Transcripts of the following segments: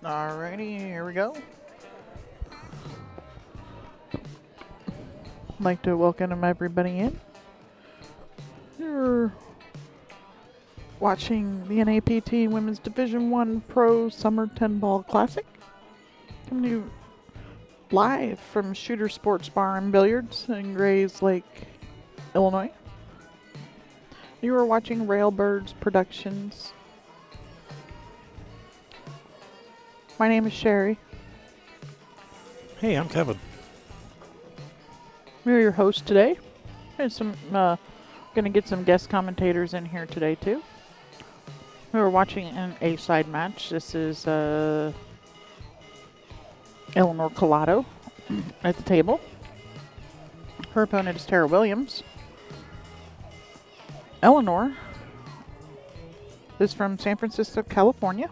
Alrighty, here we go. I'd like to welcome everybody in. You're watching the NAPT Women's Division 1 Pro Summer 10 Ball Classic. Coming to you live from Shooter Sports Bar and Billiards in Grayslake, Illinois. You are watching Railbirds Productions. My name is Sherry. Hey, I'm Kevin. We're your hosts today. There's some gonna get some guest commentators in here today too. We were watching an A-side match. This is Eleanor Callado at the table. Her opponent is Tara Williams. Eleanor is from San Francisco, California.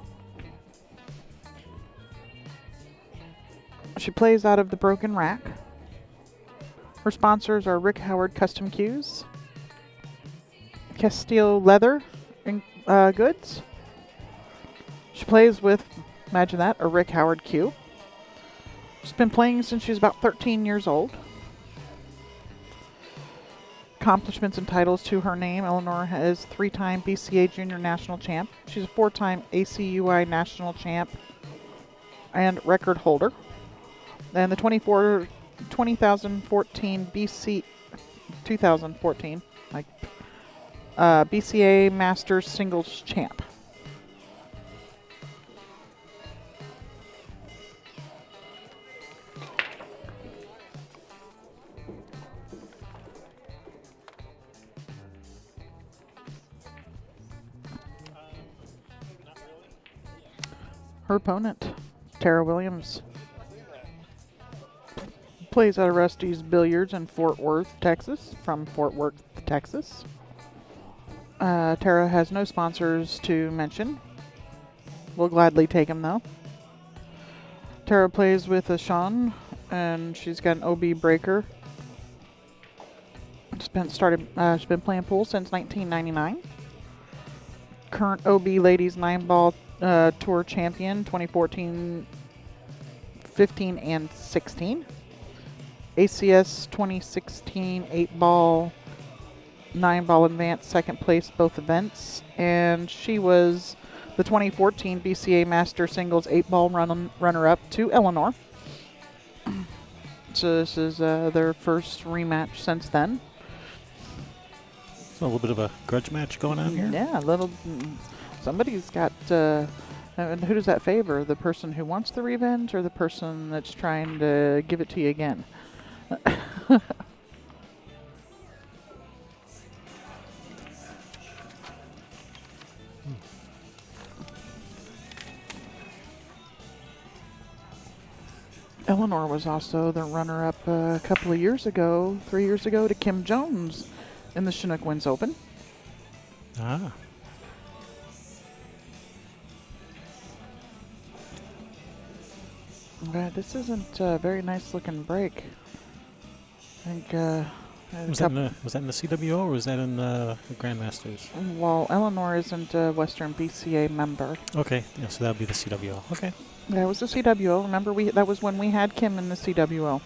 She plays out of the Broken Rack. Her sponsors are Rick Howard Custom Cues, Castile Leather Goods. She plays with, imagine that, a Rick Howard cue. She's been playing since she's about 13 years old. Accomplishments and titles to her name. Eleanor is 3-time BCA Junior National Champ. She's a 4-time ACUI National Champ and record holder. And the 2014 BCA Masters Singles Champ. Her opponent, Tara Williams, plays out of Rusty's Billiards in Fort Worth, Texas, from Fort Worth, Texas. Tara has no sponsors to mention. We'll gladly take them, though. Tara plays with a Sean, and she's got an OB breaker. She's been playing pool since 1999. Current OB Ladies 9-Ball Tour Champion 2014, 15, and 16. ACS 2016 8-ball, 9-ball advanced, second place both events. And she was the 2014 BCA Master Singles 8-ball runner-up to Eleanor. So this is their first rematch since then. So a little bit of a grudge match going on here? Yeah, somebody's got, and who does that favor? The person who wants the revenge or the person that's trying to give it to you again? Eleanor was also the runner-up a couple of years ago, 3 years ago, to Kim Jones in the Chinook Winds Open. Ah. This isn't a very nice-looking break. I think was that in the CWO or was that in the Grandmasters? Well, Eleanor isn't a Western BCA member. Okay, yeah, so that would be the CWO. Okay. That was the CWO. Remember, that was when we had Kim in the CWO.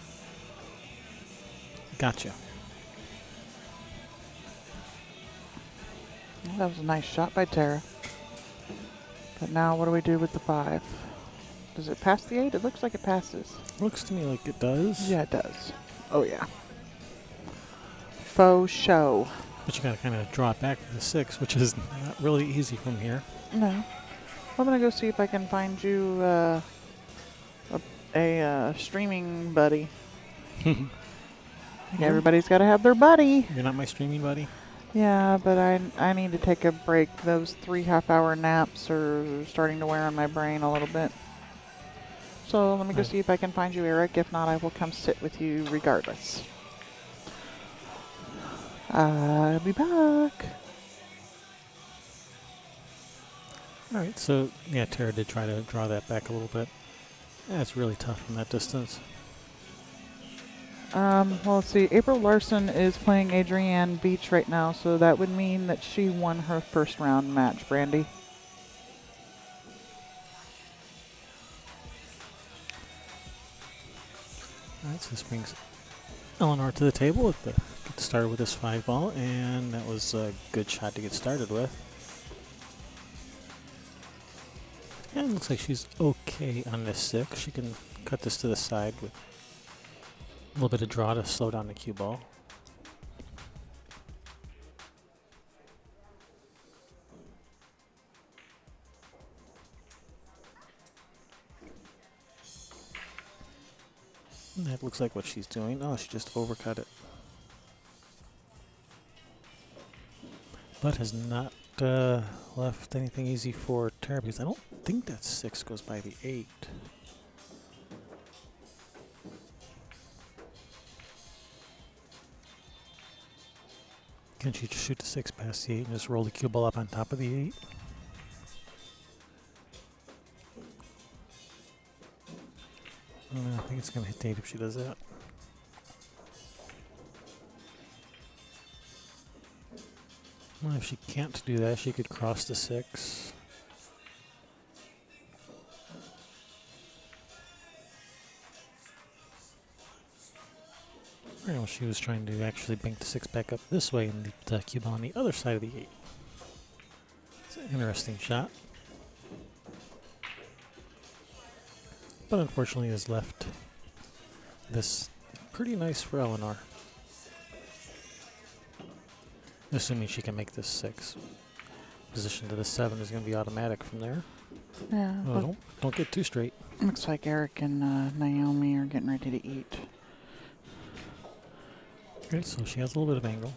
Gotcha. Well, that was a nice shot by Tara. But now what do we do with the 5? Does it pass the 8? It looks like it passes. Looks to me like it does. Yeah, it does. Oh, yeah. Faux show. But you gotta kind of draw it back to the 6, which is not really easy from here. No. I'm going to go see if I can find you a streaming buddy. Everybody's got to have their buddy. You're not my streaming buddy? Yeah, but I need to take a break. Those 3 half-hour naps are starting to wear on my brain a little bit. So let me go see if I can find you, Eric. If not, I will come sit with you regardless. I'll be back. All right, so yeah, Tara did try to draw that back a little bit. Yeah, it's really tough from that distance. Well, let's see. April Larson is playing Adrienne Beach right now, so that would mean that she won her first round match, Brandy. Alright, so this brings Eleanor to the table with the get started with this 5-ball, and that was a good shot to get started with. And it looks like she's okay on this 6. She can cut this to the side with a little bit of draw to slow down the cue ball. And that looks like what she's doing. Oh, she just overcut it. But has not left anything easy for Tara, because I don't think that 6 goes by the 8. Can she just shoot the 6 past the 8 and just roll the cue ball up on top of the 8? I think it's going to hit the 8 if she does that. Well, if she can't do that, she could cross the 6. Well, she was trying to actually bank the 6 back up this way and leave the cue ball on the other side of the 8. It's an interesting shot. But unfortunately has left this pretty nice for Eleanor. Assuming she can make this 6. Position to the 7 is going to be automatic from there. Yeah. Oh, don't get too straight. Looks like Eric and Naomi are getting ready to eat. Okay, so she has a little bit of angle.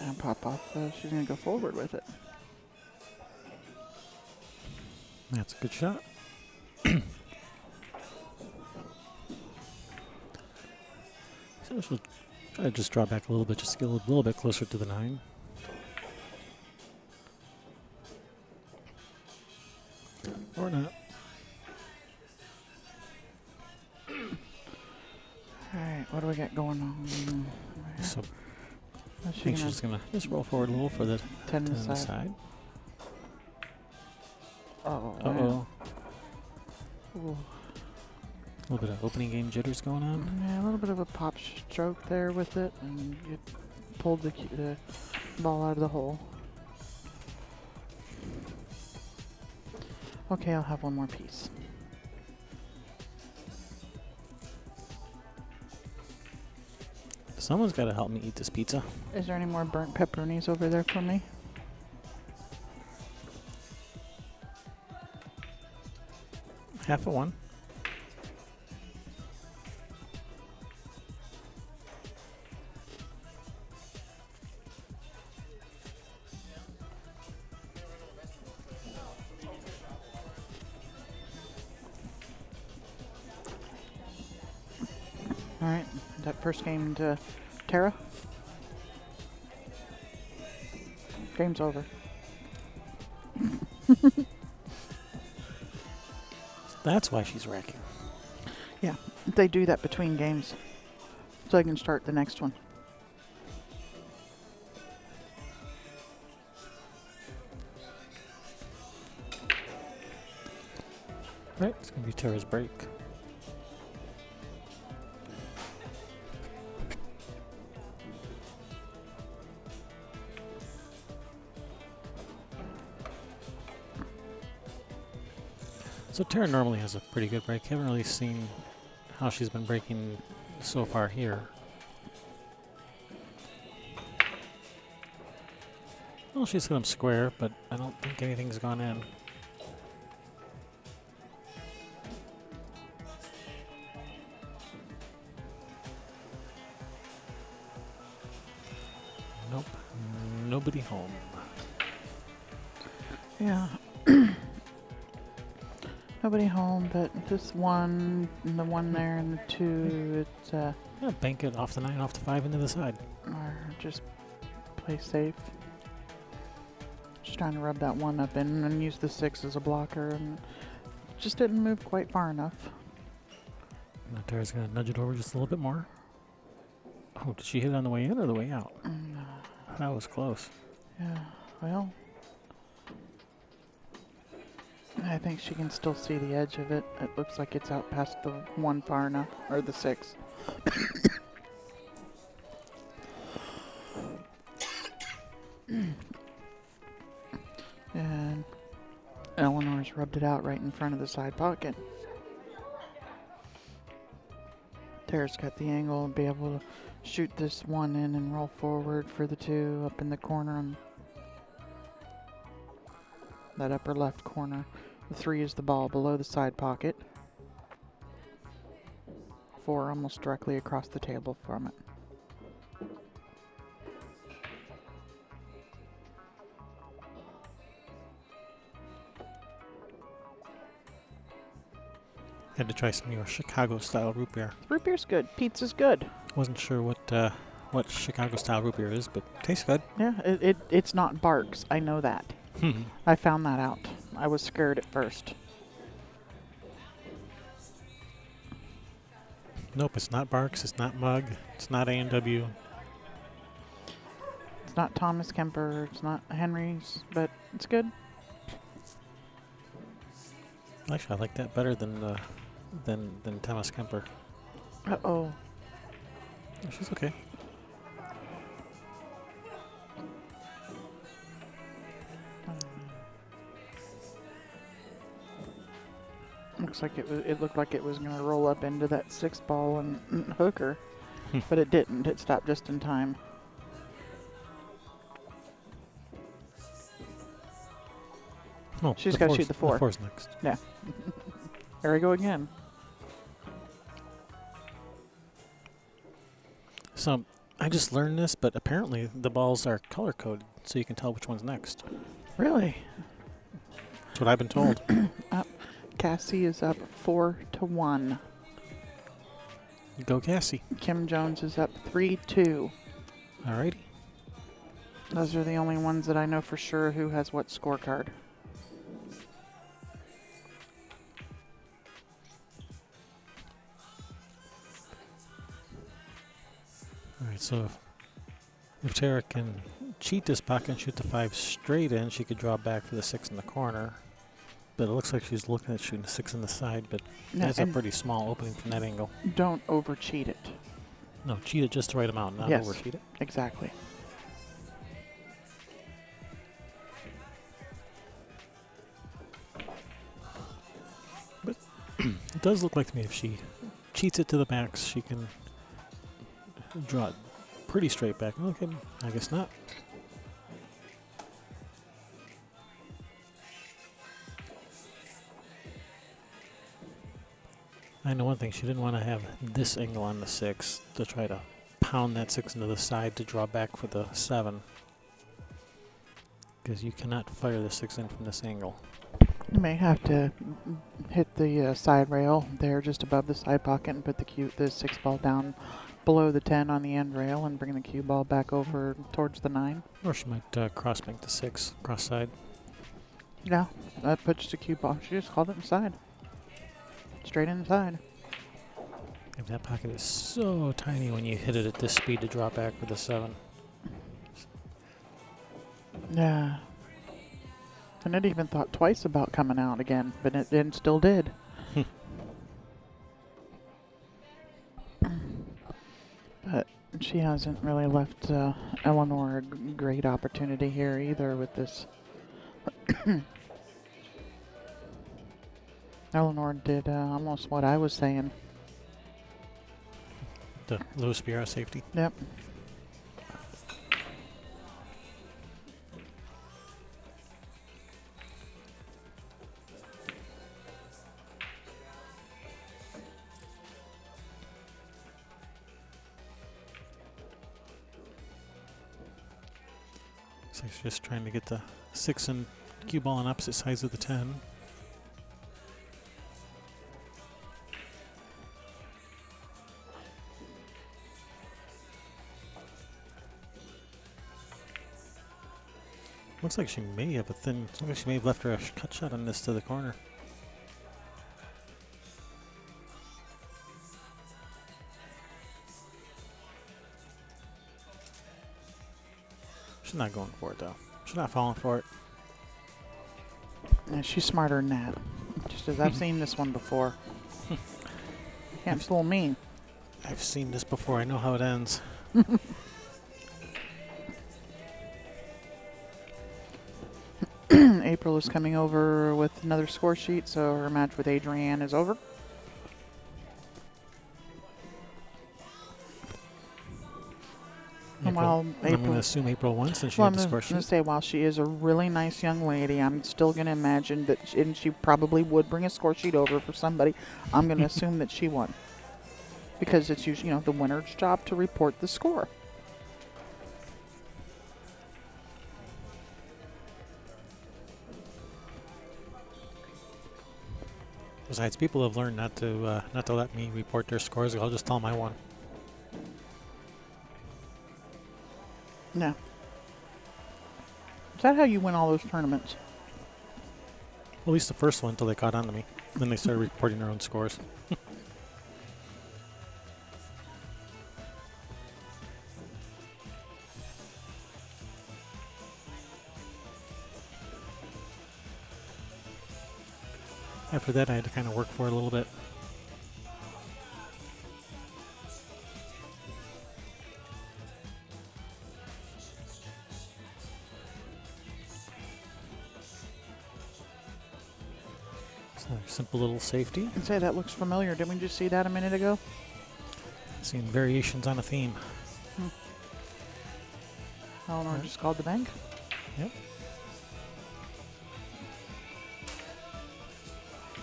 And pop off. She's going to go forward with it. That's a good shot. So she'll try to just draw back a little bit, just to get a little bit closer to the 9. Or not. Alright, what do we got going on? So I I think she's just going to just roll forward a little for the 10 10 on the side. Oh, Uh-oh. Ooh. A little bit of opening game jitters going on. Yeah, a little bit of a pop stroke there with it, and you pulled the ball out of the hole. Okay, I'll have one more piece. Someone's got to help me eat this pizza. Is there any more burnt pepperonis over there for me? Half of one. Alright, that first game to Tara. Game's over. That's why she's racking. Yeah, they do that between games, so I can start the next one. Right, it's going to be Tara's break. So Tara normally has a pretty good break. Haven't really seen how she's been breaking so far here. Well, she's hit him square, but I don't think anything's gone in. Nope, nobody home. Yeah. Nobody home, but this one, and the one there, and the two, it's, Yeah, bank it off the 9, off the 5, into the side. or just play safe. Just trying to rub that one up in and use the 6 as a blocker, and just didn't move quite far enough. Now Tara's going to nudge it over just a little bit more. Oh, did she hit it on the way in or the way out? That was close. Yeah, well. I think she can still see the edge of it. It looks like it's out past the 1 far enough, or the 6. And Eleanor's rubbed it out right in front of the side pocket. Tara's got the angle and be able to shoot this 1 in and roll forward for the 2 up in the corner on that upper left corner. The 3 is the ball below the side pocket. 4 almost directly across the table from it. Had to try some of your Chicago-style root beer. Root beer's good. Pizza's good. Wasn't sure what Chicago-style root beer is, but tastes good. Yeah, it's not Barks. I know that. I found that out. I was scared at first. Nope, it's not Barks. It's not Mug. It's not A&W. It's not Thomas Kemper. It's not Henry's, but it's good. Actually, I like that better than Thomas Kemper. Uh-oh. She's okay. Looks like it looked like it was going to roll up into that 6 ball and hook her, but it didn't. It stopped just in time. Oh, She's got to shoot the 4. The 4's next. Yeah. There we go again. So, I just learned this, but apparently the balls are color-coded, so you can tell which one's next. Really? That's what I've been told. Cassie is up 4-1. Go Cassie. Kim Jones is up 3-2. Alrighty. Those are the only ones that I know for sure who has what scorecard. Alright, so if Tara can cheat this pocket and shoot the 5 straight in, she could draw back for the 6 in the corner. But it looks like she's looking at shooting the 6 in the side, but that's a pretty small opening from that angle. Don't over cheat it. No, cheat it just the right amount, not Yes, over cheat it. Exactly. But it does look like to me if she cheats it to the max, she can draw it pretty straight back. Okay, I guess not. I know one thing, she didn't want to have this angle on the 6 to try to pound that 6 into the side to draw back for the 7. Because you cannot fire the 6 in from this angle. You may have to hit the side rail there just above the side pocket and put the 6 ball down below the 10 on the end rail and bring the cue ball back over towards the 9. Or she might cross bank the 6 cross side. Yeah, that puts the cue ball. She just called it inside. Straight inside. If that pocket is so tiny when you hit it at this speed to draw back for the 7. Yeah. And it even thought twice about coming out again, but it still did. But she hasn't really left Eleanor a great opportunity here either with this. Eleanor did almost what I was saying. The low spear safety. Yep. So she's just trying to get the 6 and cue ball on opposite sides of the 10. Looks like she may have looks like she may have left her a cut shot on this to the corner. She's not going for it though. She's not falling for it. Yeah, she's smarter than that. She says, I've seen this one before. Can't fool me. I've seen this before. I know how it ends. April is coming over with another score sheet, so her match with Adrienne is over. And while I'm going to assume April won since she well, had the score I'm going to sheet. say, while she is a really nice young lady, I'm still going to imagine that, and she probably would bring a score sheet over for somebody. I'm going to assume that she won. Because it's usually, the winner's job to report the score. Besides, people have learned not to let me report their scores. I'll just tell them I won. No. Is that how you win all those tournaments? At least the first one until they caught on to me. Then they started reporting their own scores. After that, I had to kind of work for it a little bit. So simple little safety. I'd say that looks familiar. Didn't we just see that a minute ago? Seeing variations on a theme. Eleanor just called the bank. Yep.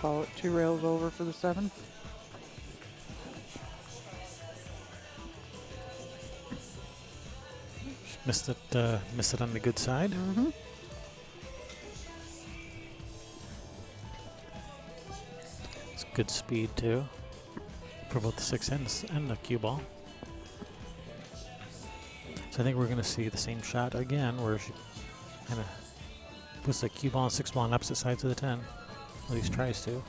Follow it 2 rails over for the 7. Missed it on the good side. Mm-hmm. It's good speed too for both the 6 and the cue ball. So I think we're going to see the same shot again, where she kind of puts the cue ball and 6 ball on opposite sides of the 10. At least tries to.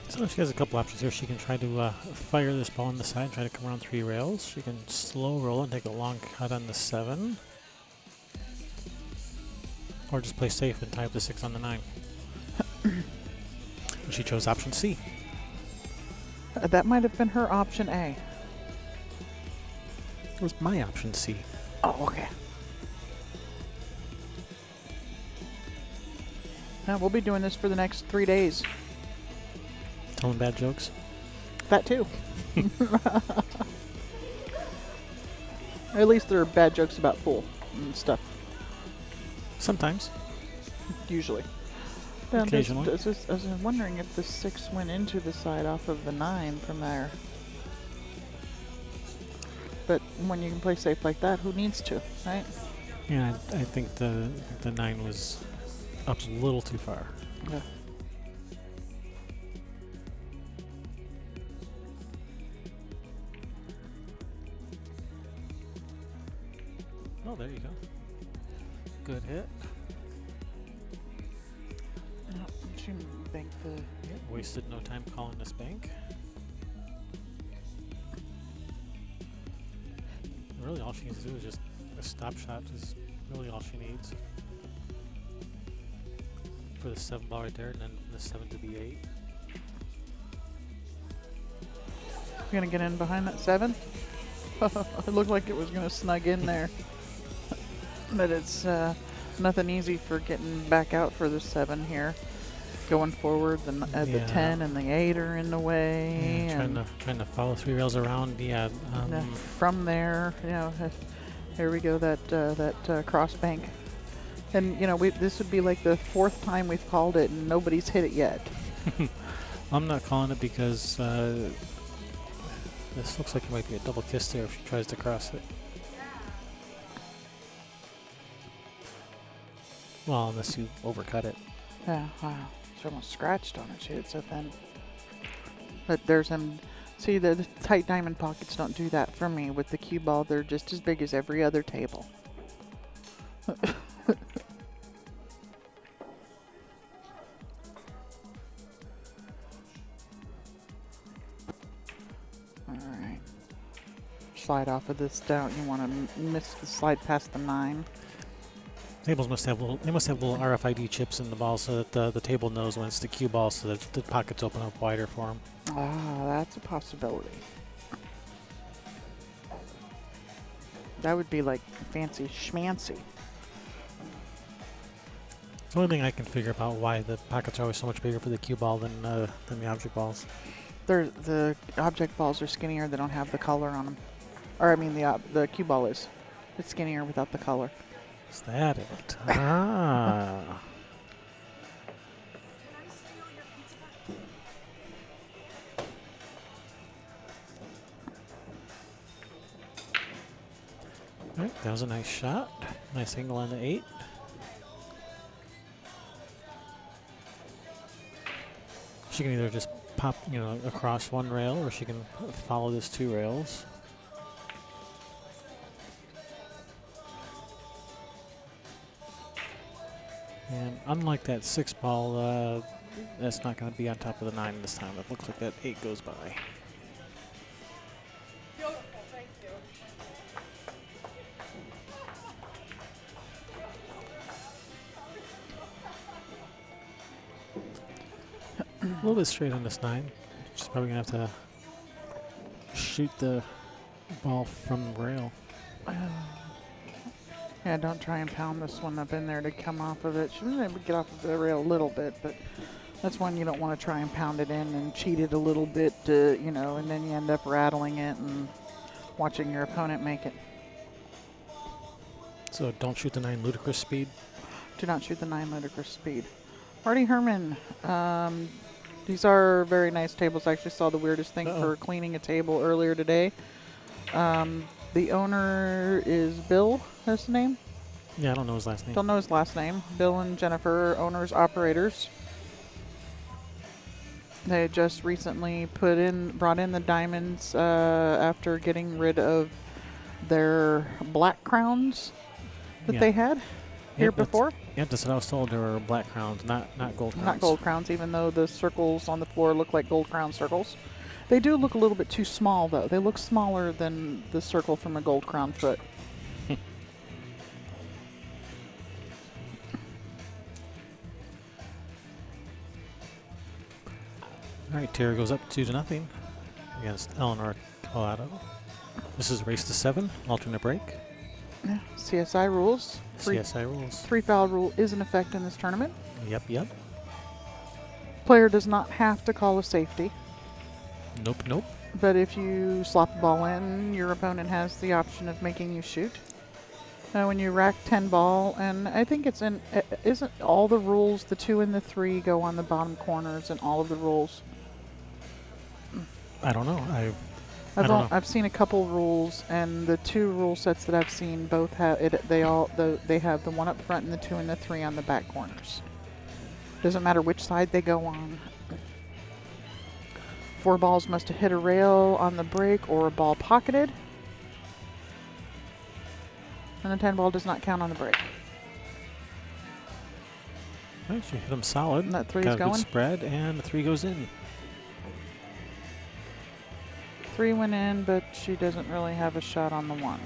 So she has a couple options here. She can try to fire this ball on the side, try to come around 3 rails. She can slow roll and take a long cut on the 7. Or just play safe and tie up the 6 on the 9. And she chose option C. That might have been her option A. It was my option C. Oh, okay. Now we'll be doing this for the next 3 days. Telling bad jokes. That too. At least there are bad jokes about pool and stuff. Sometimes. Usually. Occasionally. I was wondering if the 6 went into the side off of the 9 from there. But when you can play safe like that, who needs to, right? Yeah, I think the 9 was up a little too far. Yeah. Oh, there you go. Good hit. She banked the... Yep, wasted no time calling this bank. Really all she needs to do is just a stop shot is really all she needs. For the 7 ball right there, and then the 7 to the 8. You're gonna get in behind that 7? It looked like it was gonna snug in there. But it's nothing easy for getting back out for the 7 here. Going forward, the 10 and the 8 are in the way. Yeah, trying to follow 3 rails around. Yeah. From there, here we go. That cross bank, and this would be like the 4th time we've called it, and nobody's hit it yet. I'm not calling it because this looks like it might be a double kiss there if she tries to cross it. Well, unless you overcut it. Yeah, wow. She almost scratched on it. She hit so thin. But there's some... See, the tight diamond pockets don't do that for me. With the cue ball, they're just as big as every other table. slide off of this down. You want to miss the slide past the 9. Tables must have little. They must have little RFID chips in the ball so that the table knows when it's the cue ball, so that the pockets open up wider for them. Ah, that's a possibility. That would be like fancy schmancy. It's the only thing I can figure about why the pockets are always so much bigger for the cue ball than the object balls. The object balls are skinnier. They don't have the color on them. Or I mean, the cue ball is. It's skinnier without the color. Is that it? Ah. Alright, that was a nice shot. Nice angle on the 8. She can either just pop, across one rail, or she can follow this 2 rails. And unlike that 6 ball, that's not going to be on top of the 9 this time. It looks like that 8 goes by. Beautiful, thank you. A little bit straight on this 9. She's probably going to have to shoot the ball from the rail. Yeah, don't try and pound this one up in there to come off of it. She was able to get off of the rail a little bit, but that's one you don't want to try and pound it in and cheat it a little bit, and then you end up rattling it and watching your opponent make it. So don't shoot the 9 ludicrous speed. Do not shoot the 9 ludicrous speed. Marty Herman. These are very nice tables. I actually saw the weirdest thing for cleaning a table earlier today. The owner is Bill, that's the name? Yeah, I don't know his last name. Don't know his last name. Bill and Jennifer, owners, operators. They just recently brought in the diamonds after getting rid of their black crowns that they had here before. Yeah, that's what I was told. There were black crowns, not gold crowns. Not gold crowns, even though the circles on the floor look like gold crown circles. They do look a little bit too small, though. They look smaller than the circle from a gold crown foot. All right, Tara goes up 2-0 against Eleanor Callado. This is race to 7, alternate break. Yeah, CSI rules. CSI rules. 3-foul rule is in effect in this tournament. Yep. Player does not have to call a safety. Nope. But if you slop the ball in, your opponent has the option of making you shoot. When you rack 10 ball, and I think isn't all the rules, the 2 and the 3 go on the bottom corners in all of the rules? I don't know. I've seen a couple rules, and the 2 rule sets that I've seen both have it. They have the 1 up front and the 2 and the 3 on the back corners. Doesn't matter which side they go on. 4 balls must have hit a rail on the break or a ball pocketed. And the 10 ball does not count on the break. Right, she hit them solid. And that 3 Got is a going. good spread, and the 3 goes in. 3 went in, but she doesn't really have a shot on the 1.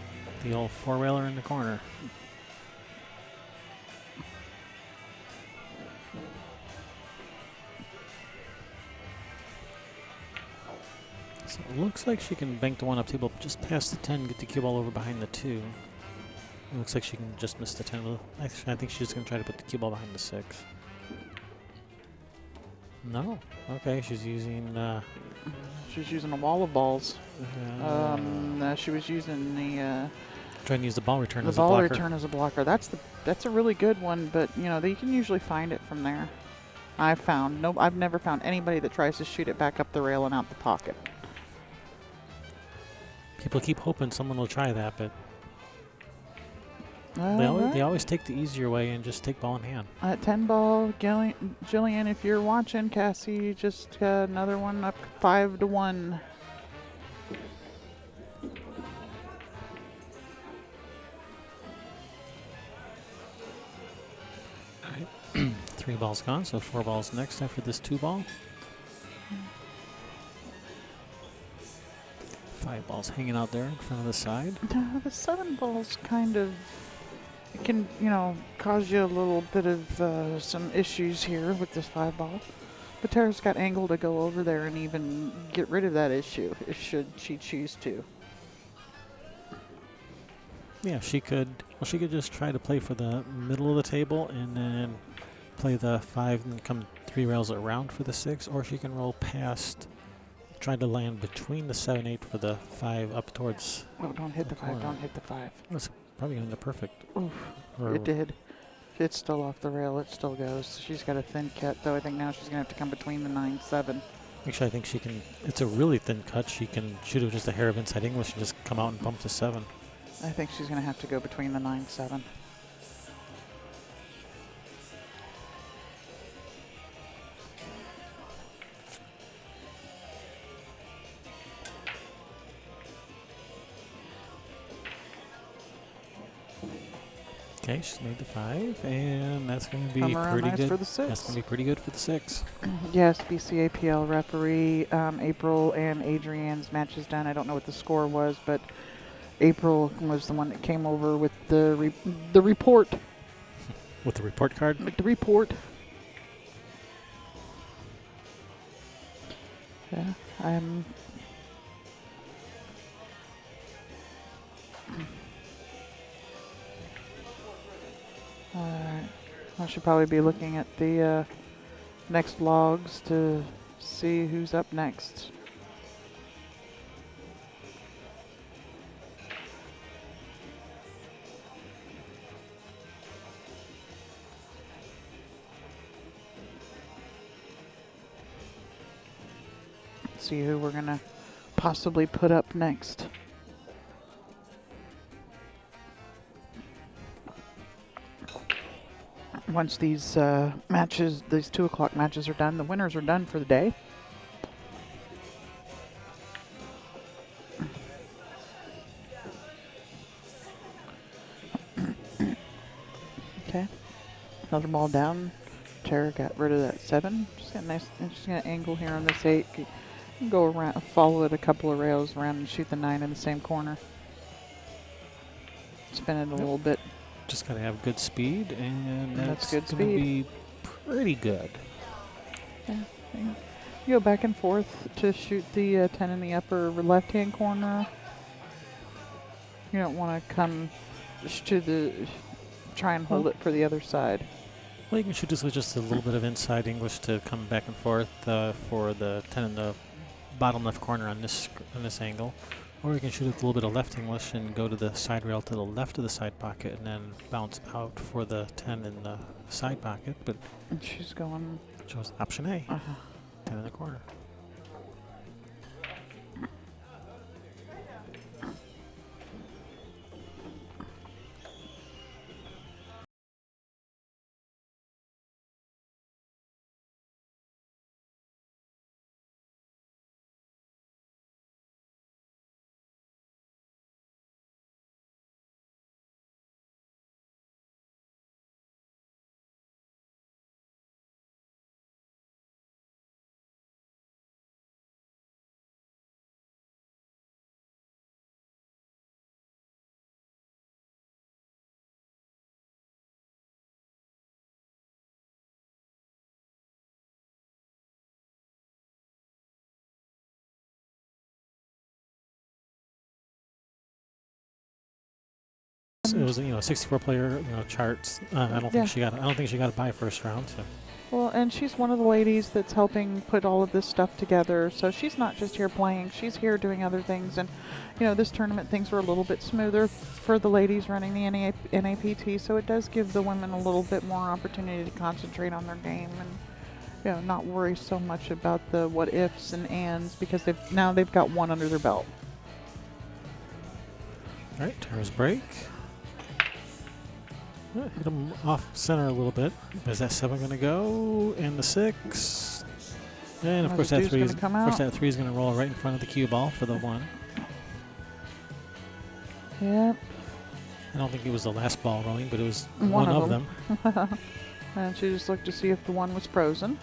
The old 4-railer in the corner. So it looks like she can bank the 1 up table just past the 10, get the cue ball over behind the 2. It looks like she can just miss the 10. Well, actually, I think she's going to try to put the cue ball behind the 6. No. Okay, she's using... She's using a wall of balls. She was using the... trying to use the ball return as a blocker. The ball return as a blocker. That's a really good one, but, you can usually find it from there. I've never found anybody that tries to shoot it back up the rail and out the pocket. People keep hoping someone will try that, but... They always take the easier way and just take ball in hand. At 10 ball, Jillian, if you're watching, Cassie just got another one up 5-1. All right, 3 balls gone, so 4 balls next after this 2 ball. 5 balls hanging out there in front of the side. The 7 ball's kind of, it can, you know, cause you a little bit of some issues here with this 5 ball. But Tara's got angle to go over there and even get rid of that issue, should she choose to. Yeah, she could. Well, she could just try to play for the middle of the table and then play the 5 and come 3 rails around for the 6, or she can roll past, try to land between the 7-8 for the 5 up towards. Oh, don't hit the 5, corner. don't hit the 5. That's probably going to perfect. Oof, it did. It's still off the rail, it still goes. She's got a thin cut, though. I think now she's going to have to come between the 9-7. Actually, I think she can, it's a really thin cut. She can shoot it just a hair of inside English and just come out and bump to 7. I think she's going to have to go between the 9-7. Okay, she's made the 5, and that's going to be Come around pretty nice good. for the 6. That's going to be pretty good for the 6. Yes, BCAPL referee April and Adrienne's match is done. I don't know what the score was, but April was the one that came over with the report. With the report card? With the report. Yeah, I'm. I should probably be looking at the next logs to see who's up next. See who we're gonna possibly put up next. Once these matches, these 2 o'clock matches are done, the winners are done for the day. Okay, another ball down. Tara got rid of that 7. Just got a nice, just gonna angle here on this 8. Go around, follow it a couple of rails around, and shoot the 9 in the same corner. Spin it a little bit. Just got to have good speed, and that's good going to speed. be pretty good. Yeah. You go back and forth to shoot the 10 in the upper left-hand corner. You don't want to come to the, try and hold it for the other side. Well, you can shoot this with just a little bit of inside English to come back and forth for the 10 in the bottom left corner on this angle. Or you can shoot with a little bit of left English and go to the side rail to the left of the side pocket and then bounce out for the 10 in the side pocket. But And she's going. chose option A, 10 in the corner. It was, 64-player, charts. I don't think she got a bye first round. So. Well, and she's one of the ladies that's helping put all of this stuff together. So she's not just here playing; she's here doing other things. And this tournament things were a little bit smoother for the ladies running the NAPT. So it does give the women a little bit more opportunity to concentrate on their game and not worry so much about the what ifs and ands because they've got one under their belt. All right, Tara's break. Hit him off center a little bit. Is that 7 going to go? And the 6. And of course that 3 is going to roll right in front of the cue ball for the 1. Yep. I don't think it was the last ball rolling, but it was one of them. And she just looked to see if the 1 was frozen.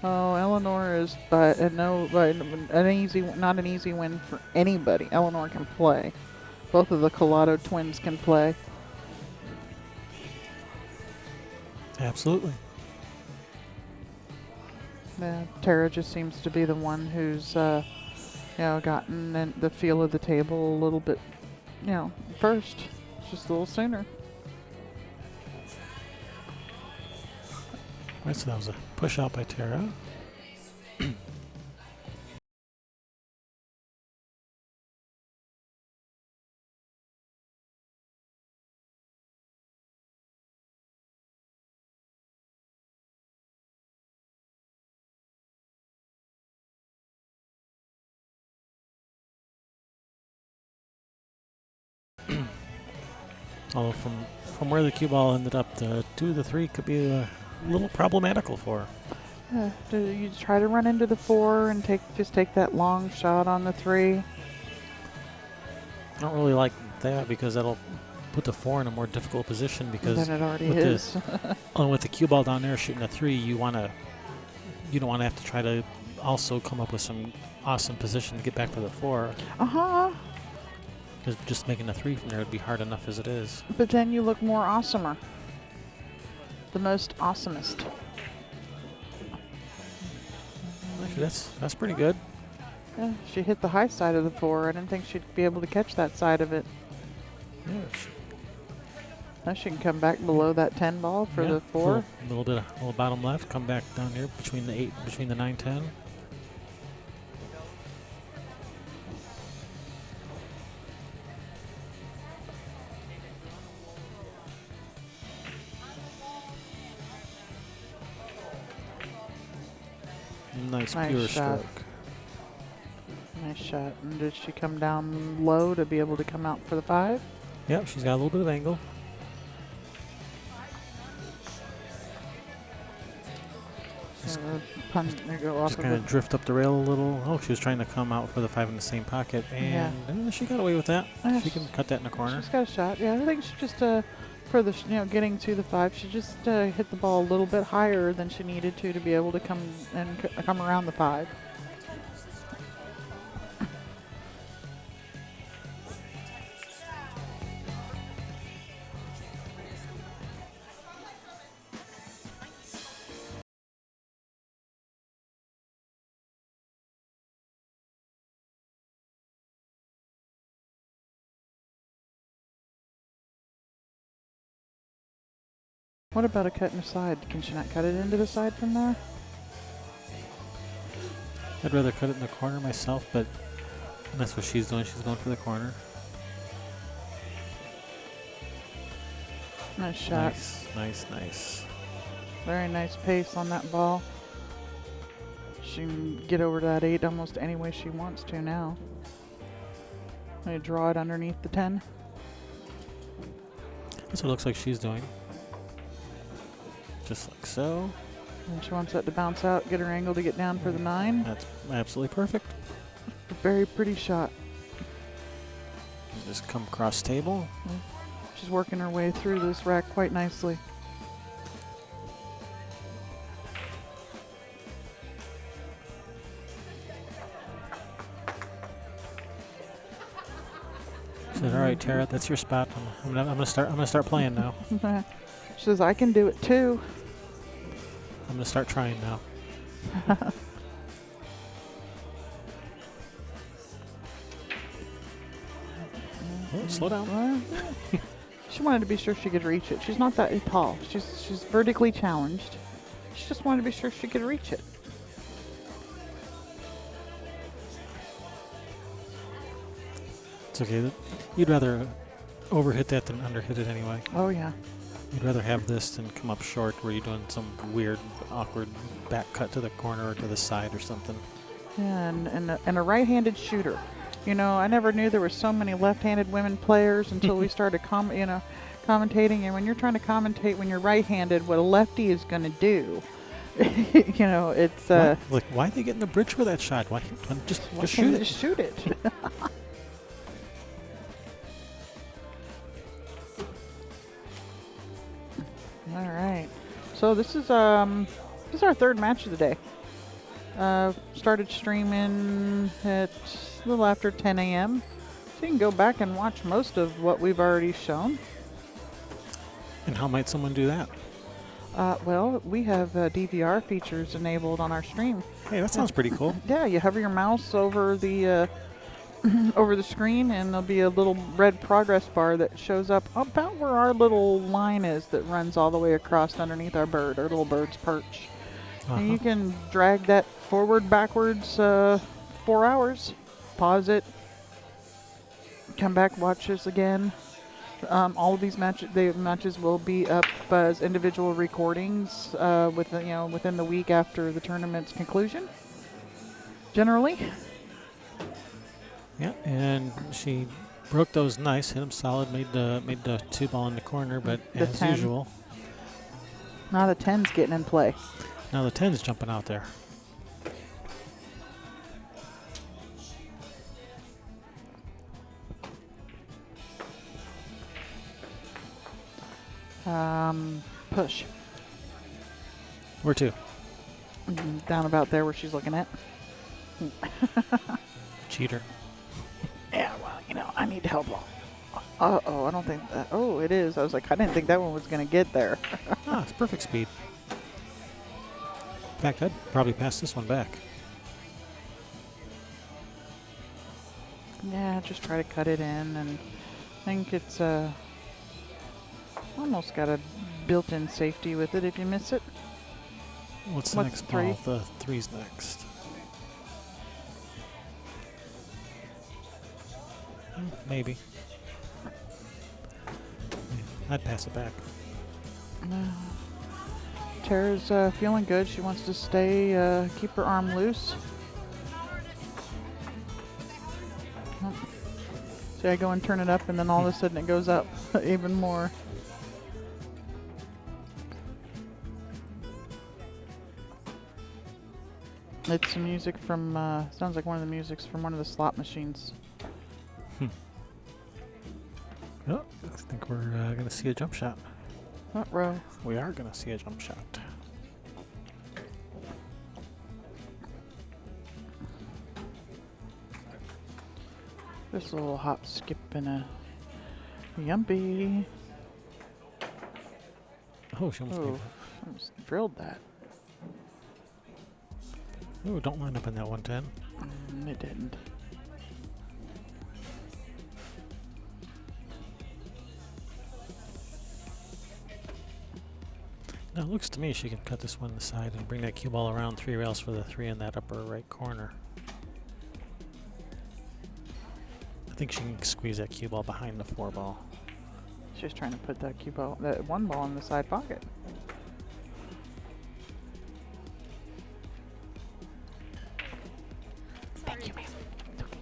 Oh, Eleanor is, but no, but not an easy win for anybody. Eleanor can play. Both of the Callado twins can play. Absolutely. Yeah, Tara just seems to be the one who's, gotten in the feel of the table a little bit, first, just a little sooner. Right, so that was a push out by Tara. Although from where the cue ball ended up, the 2 to 3 could be a little problematical for her. Do you try to run into the 4 and take that long shot on the 3? I don't really like that because that'll put the 4 in a more difficult position because Then it already with is. with the cue ball down there shooting a 3, you don't want to have to try to also come up with some awesome position to get back to the 4. Because just making a 3 from there would be hard enough as it is. But then you look more awesomer. The most awesomest. Actually, that's pretty good. Yeah, she hit the high side of the 4. I didn't think she'd be able to catch that side of it. Yeah, Now she can come back below that 10 ball for the 4. A little bottom left, come back down here between the 9, 10. Nice pure shot. stroke. Nice shot. And did she come down low to be able to come out for the 5? Yep, she's got a little bit of angle. Just kind of drift up the rail a little. Oh, she was trying to come out for the 5 in the same pocket, and she got away with that. She can cut that in the corner. She's got a shot. Yeah, I think she just for the getting to the 5, she just hit the ball a little bit higher than she needed to be able to come around the 5. What about a cut in the side? Can she not cut it into the side from there? I'd rather cut it in the corner myself, but that's what she's doing. She's going for the corner. Nice shot. Nice. Very nice pace on that ball. She can get over to that 8 almost any way she wants to now. Let me draw it underneath the 10. That's what it looks like she's doing. Just like so. And she wants that to bounce out, get her angle to get down for the 9. That's absolutely perfect. A very pretty shot. Just come across table. She's working her way through this rack quite nicely. Said, "All right, Tara, that's your spot. I'm gonna start playing now. She says, "I can do it too." I'm gonna start trying now." Oh, slow down. She wanted to be sure she could reach it. She's not that tall. She's vertically challenged. She just wanted to be sure she could reach it. It's okay. You'd rather overhit that than underhit it anyway. Oh yeah. You'd rather have this than come up short where you're doing some weird, awkward back cut to the corner or to the side or something. Yeah, and a right-handed shooter. You know, I never knew there were so many left-handed women players until we started commentating. And when you're trying to commentate when you're right-handed, what a lefty is going to do, it's like, why are they getting the bridge for that shot? Why just shoot it? Just shoot it. All right. So this is our third match of the day. Started streaming at a little after 10 a.m. So you can go back and watch most of what we've already shown. And how might someone do that? Well, we have DVR features enabled on our stream. Hey, that sounds pretty cool. Yeah, you hover your mouse over the over the screen, and there'll be a little red progress bar that shows up about where our little line is that runs all the way across underneath our little bird's perch. And you can drag that forward, backwards, 4 hours, pause it, come back, watch this again. All of these matches will be up as individual recordings within the week after the tournament's conclusion. Generally. Yeah, and she broke those nice, hit them solid, made the 2-ball in the corner, but as usual. Now the 10's getting in play. Now the 10's jumping out there. Push. Where to? Down about there where she's looking at. Cheater. Yeah, well, I need help. Uh-oh, I don't think that... Oh, it is. I was like, I didn't think that one was going to get there. It's perfect speed. In fact, I'd probably pass this one back. Yeah, just try to cut it in, and I think it's almost got a built-in safety with it if you miss it. What's the next ball? The 3's next. Maybe. Yeah, I'd pass it back. Tara's feeling good. She wants to stay, keep her arm loose. See, I go and turn it up, and then all of a sudden it goes up even more. It's some music from, sounds like one of the musics from one of the slot machines. Oh, I think we're going to see a jump shot. Front row. We are going to see a jump shot. Just a little hop, skip, and a yumpy. Oh, she almost gave it. Almost drilled that. Oh, don't line up in that 110. It didn't. Now it looks to me she can cut this one to the side and bring that cue ball around 3 rails for the 3 in that upper right corner. I think she can squeeze that cue ball behind the 4 ball. She's trying to put that that 1 ball in the side pocket. Thank you, ma'am. It's okay.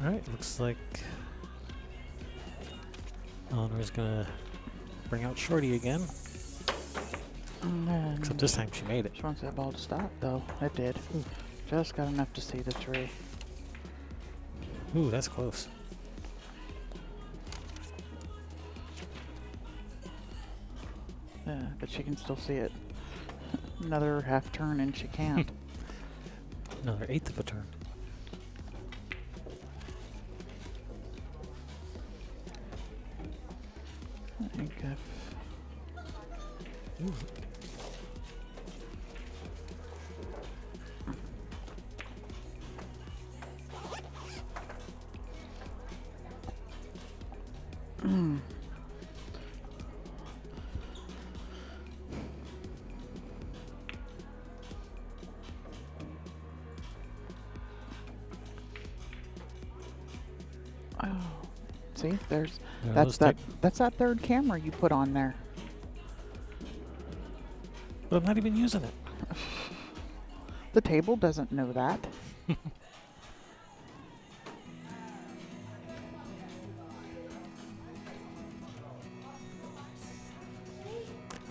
Alright, looks like Eleanor's gonna bring out Shorty again. Except this time she made it. She wants that ball to stop, though. It did. Just got enough to see the 3. Ooh, that's close. But she can still see it. Another half turn and she can't. Another 1/8 of a turn. I think if... Ooh. See, that's that 3rd camera you put on there. But I'm not even using it. The table doesn't know that.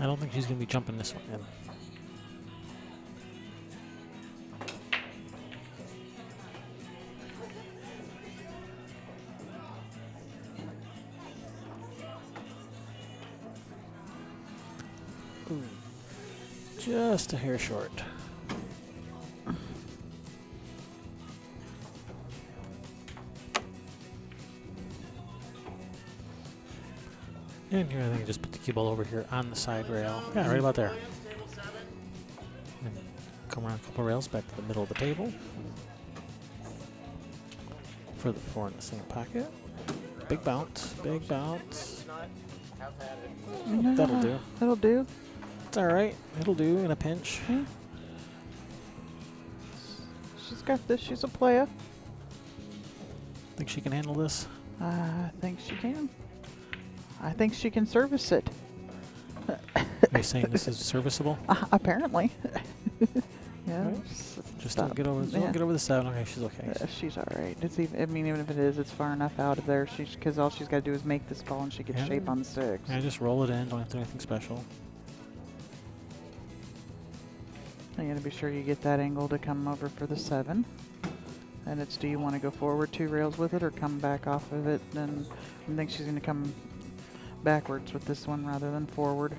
I don't think she's going to be jumping this one in. just a hair short. And here I think I just put the cue ball over here on the side rail. Yeah, right about there. And come around a couple rails back to the middle of the table. For the 4 in the same pocket. Big bounce, big bounce. No, That'll do. That'll do. It's alright. It'll do in a pinch. Yeah. She's got this. She's a player. Think she can handle this? I think she can. I think she can service it. Are you saying this is serviceable? Apparently. Yeah. Right. Just don't get over. Don't get over the 7. Okay, she's okay. She's all right. It's even. I mean, even if it is, it's far enough out of there. Because all she's got to do is make this ball, and she gets shape on the 6. Yeah, just roll it in. Don't have to do anything special. You got to be sure you get that angle to come over for the 7. And it's, do you want to go forward 2 rails with it or come back off of it? And I think she's going to come backwards with this one rather than forward.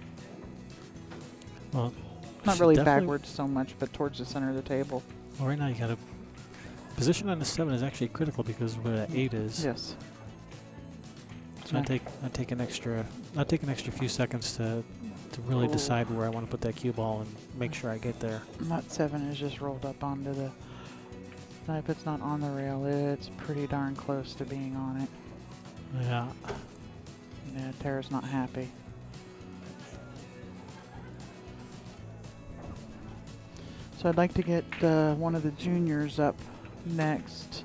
Well, not really backwards so much, but towards the center of the table. Well, right now you got to position on the 7 is actually critical because where that 8 is. Yes. So I take an extra few seconds to really decide where I want to put that cue ball and make sure I get there. That 7 is just rolled up onto the. If it's not on the rail, it's pretty darn close to being on it. Yeah. Yeah, Tara's not happy. So I'd like to get one of the juniors up next.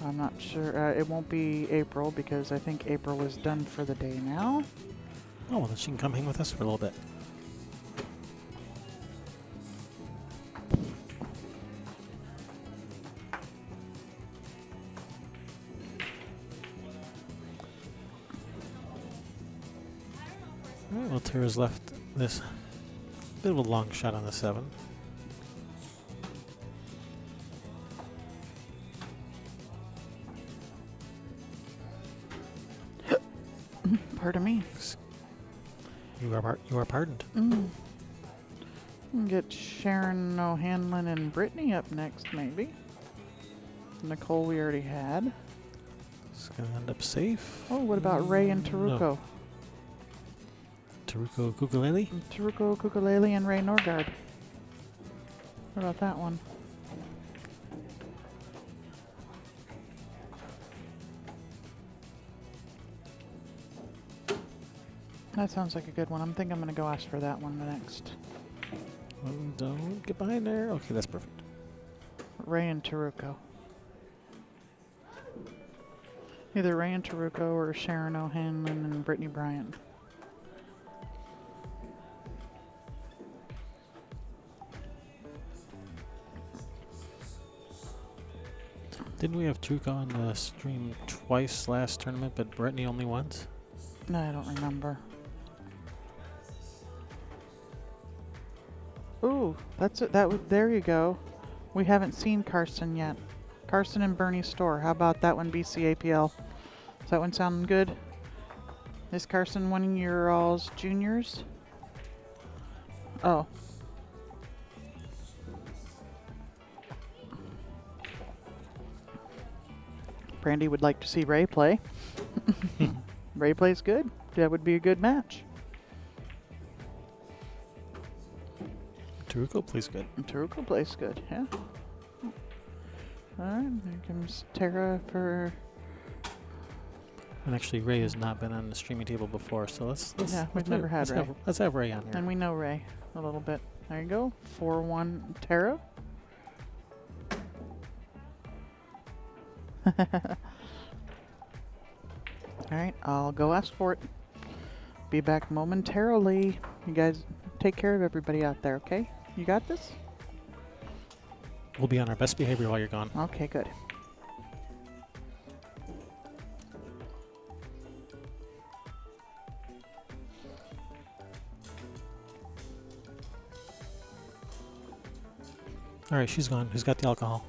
I'm not sure. It won't be April because I think April is done for the day now. Oh, well, then she can come hang with us for a little bit. All right, well, Tara's left this bit of a long shot on the 7. Pardon me. You are pardoned. Get Sharon O'Hanlon and Brittany up next, maybe. Nicole we already had. It's gonna end up safe. Oh, what about Ray and Taruko? No. Taruko Kukulele? Taruko Kukulele and Ray Norgard. What about that one? That sounds like a good one. I think I'm going to go ask for that one next. Oh, don't get behind there. Okay, that's perfect. Ray and Taruko. Either Ray and Taruko or Sharon O'Hanlon and Brittany Bryant. Didn't we have Taruko on the stream twice last tournament, but Brittany only once? No, I don't remember. Ooh, that's it. There you go. We haven't seen Carson yet. Carson and Bernie Store. How about that one, BCAPL? Does that one sound good? Is Carson one of your all's juniors? Oh. Brandy would like to see Ray play. Ray plays good. That would be a good match. Taruko plays good. Taruko plays good, yeah. Alright, there comes Tara for... And actually, Ray has not been on the streaming table before, so we've never had Ray. Let's have Ray on here. And we know Ray a little bit. There you go. 4-1 Tara. Alright, I'll go ask for it. Be back momentarily. You guys take care of everybody out there, okay? You got this? We'll be on our best behavior while you're gone. Okay, good. All right, she's gone. Who's got the alcohol?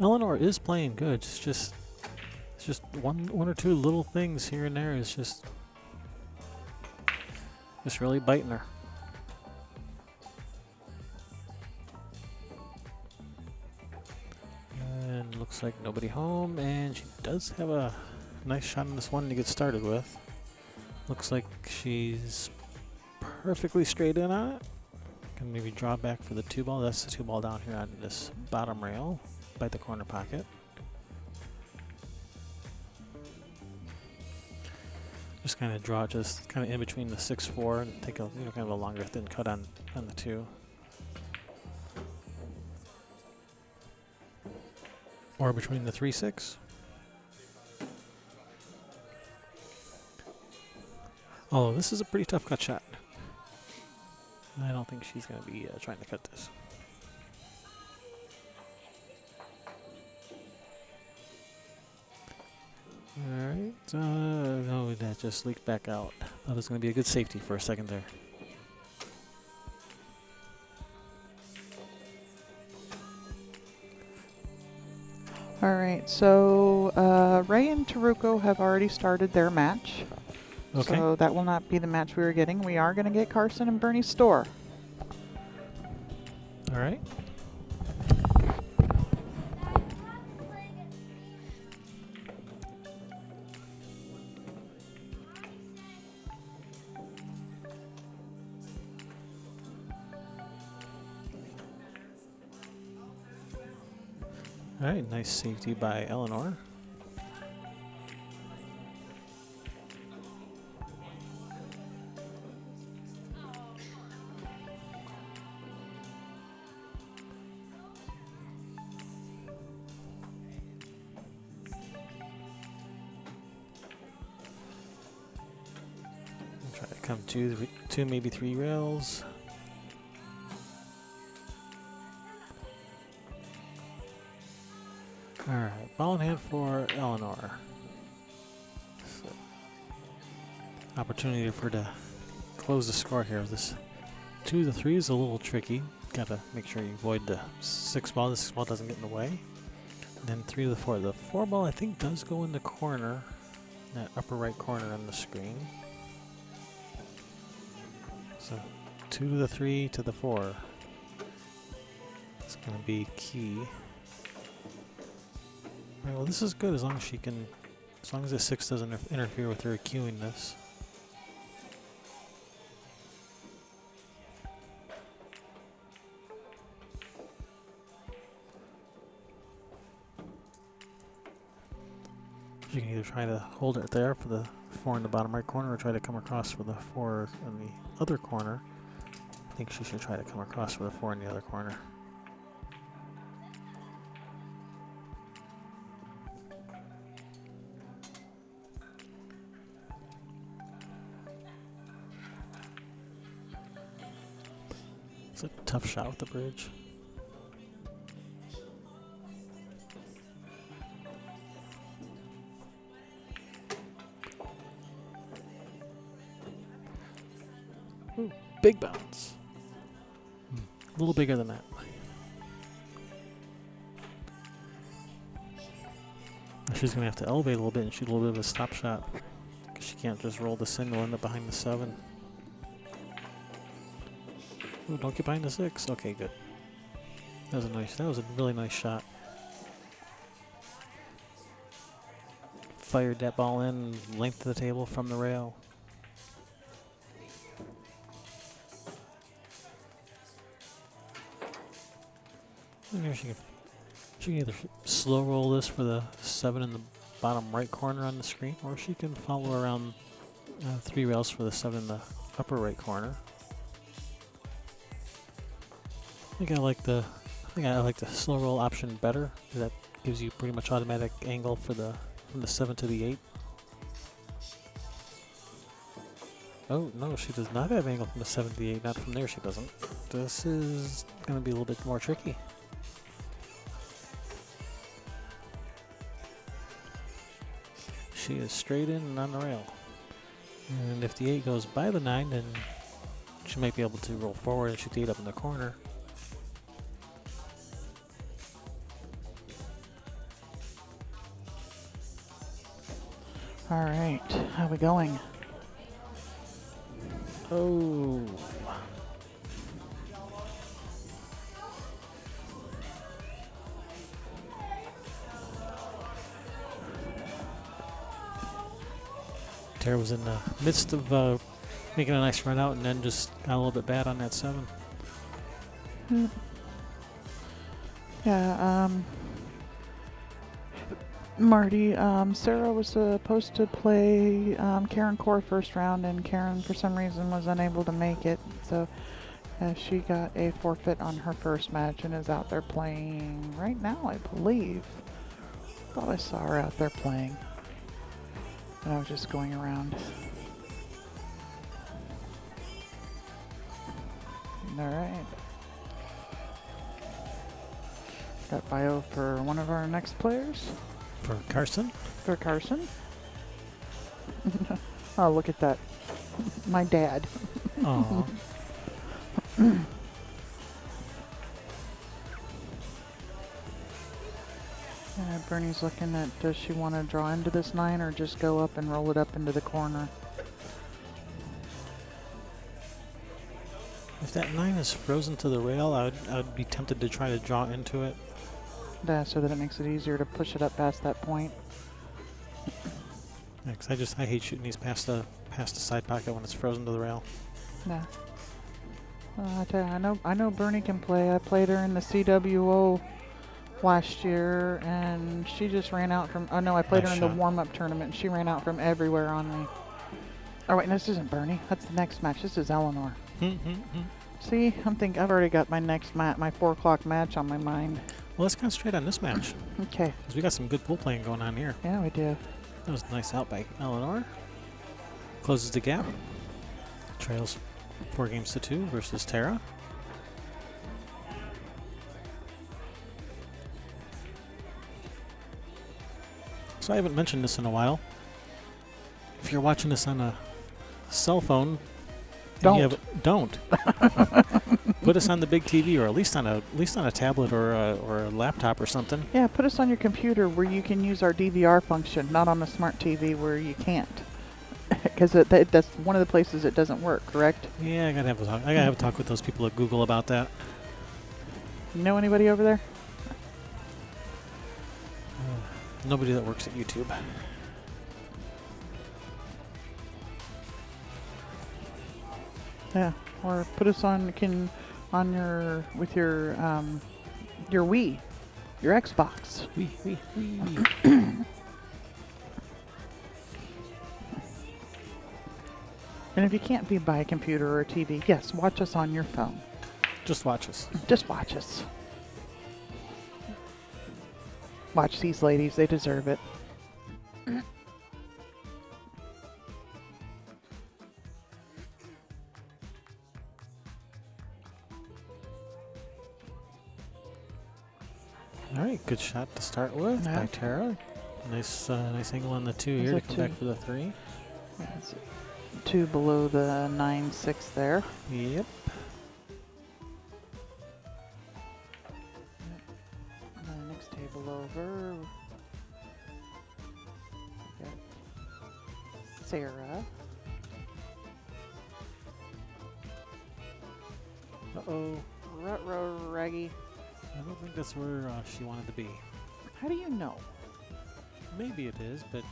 Eleanor is playing good. It's just one or two little things here and there is just really biting her. And looks like nobody home, and she does have a nice shot on this one to get started with. Looks like she's perfectly straight in on it. Can maybe draw back for the 2-ball. That's the 2-ball down here on this bottom rail by the corner pocket. Just kind of draw it just kind of in between the 6-4 and take a kind of a longer thin cut on the 2. Or between the 3-6. Oh, this is a pretty tough cut shot. I don't think she's going to be trying to cut this. Alright, no, that just leaked back out. Thought it was going to be a good safety for a second there. Alright, so Ray and Taruko have already started their match. Okay. So that will not be the match we were getting. We are going to get Carson and Bernie Storr. Alright. Alright, nice safety by Eleanor. Try to come two, maybe 3 rails. Alright, ball in hand for Eleanor. So, opportunity for her to close the score here. This 2 to 3 is a little tricky. Gotta make sure you avoid the 6-ball. The 6-ball doesn't get in the way. And then 3 to the 4. The 4-ball I think does go in the corner, that upper right corner on the screen. So 2 to the 3 to the 4. It's gonna be key. Alright, well this is good as long as she can, as long as the 6 doesn't interfere with her queuing this. She can either try to hold it there for the 4 in the bottom right corner or try to come across for the 4 in the other corner. I think she should try to come across for the 4 in the other corner. It's a tough shot with the bridge. Ooh, big bounce. A little bigger than that. She's going to have to elevate a little bit and shoot a little bit of a stop shot, because she can't just roll the single, end up behind the 7. Ooh, don't get behind the 6. Okay, good. That was a really nice shot. Fired that ball in, length of the table from the rail. And here she can either slow roll this for the 7 in the bottom right corner on the screen, or she can follow around 3 rails for the 7 in the upper right corner. I think I like the slow roll option better, because that gives you pretty much automatic angle for from the 7 to the 8. Oh no, she does not have angle from the 7 to the 8. Not from there, she doesn't. This is going to be a little bit more tricky. She is straight in and on the rail. And if the 8 goes by the 9, then she might be able to roll forward and shoot the 8 up in the corner. All right, how we going? Oh. Tara was in the midst of making a nice run out and then just got a little bit bad on that 7. Yeah, Marty, Sarah was supposed to play Karen Core first round, and Karen, for some reason, was unable to make it. So she got a forfeit on her first match and is out there playing right now, I believe. Thought I saw her out there playing. And I was just going around. All right. Got bio for one of our next players. For Carson? For Carson. Oh, look at that. My dad. Oh. Bernie's looking at, does she want to draw into this 9 or just go up and roll it up into the corner? If that 9 is frozen to the rail, I would be tempted to try to draw into it. Yeah, so that it makes it easier to push it up past that point. Yeah, 'cause I hate shooting these past the side pocket when it's frozen to the rail. Yeah. I tell you, I know Bernie can play. I played her in the CWO last year, and she just ran out from. Oh no, I played her in the warm-up tournament. She ran out from everywhere on me. Oh wait, no, this isn't Bernie. That's the next match. This is Eleanor. See, I've already got my next my 4 o'clock match on my mind. Well, let's concentrate on this match. Okay. Because we got some good pool playing going on here. Yeah, we do. That was a nice out by Eleanor. Closes the gap. Trails 4 games to 2 versus Tara. So I haven't mentioned this in a while. If you're watching this on a cell phone, don't put us on the big TV, or at least on a tablet or a laptop or something. Yeah, put us on your computer where you can use our DVR function, not on the smart TV where you can't, because that's one of the places it doesn't work. Correct? Yeah, I gotta have a talk with those people at Google about that. You know anybody over there? Nobody that works at YouTube. Yeah, or put us on with your Wii, your Xbox. Wii. And if you can't be by a computer or a TV, yes, watch us on your phone. Just watch us. Just watch us. Watch these ladies; they deserve it. All right, good shot to start with by Tara. Nice angle on the 2 here to come back for the 3. That's 2 below the 9-6 there. Yep. And then the next table over, we got Sarah. Uh-oh. Ruh-roh, Raggy. I don't think that's where she wanted to be. How do you know? Maybe it is, but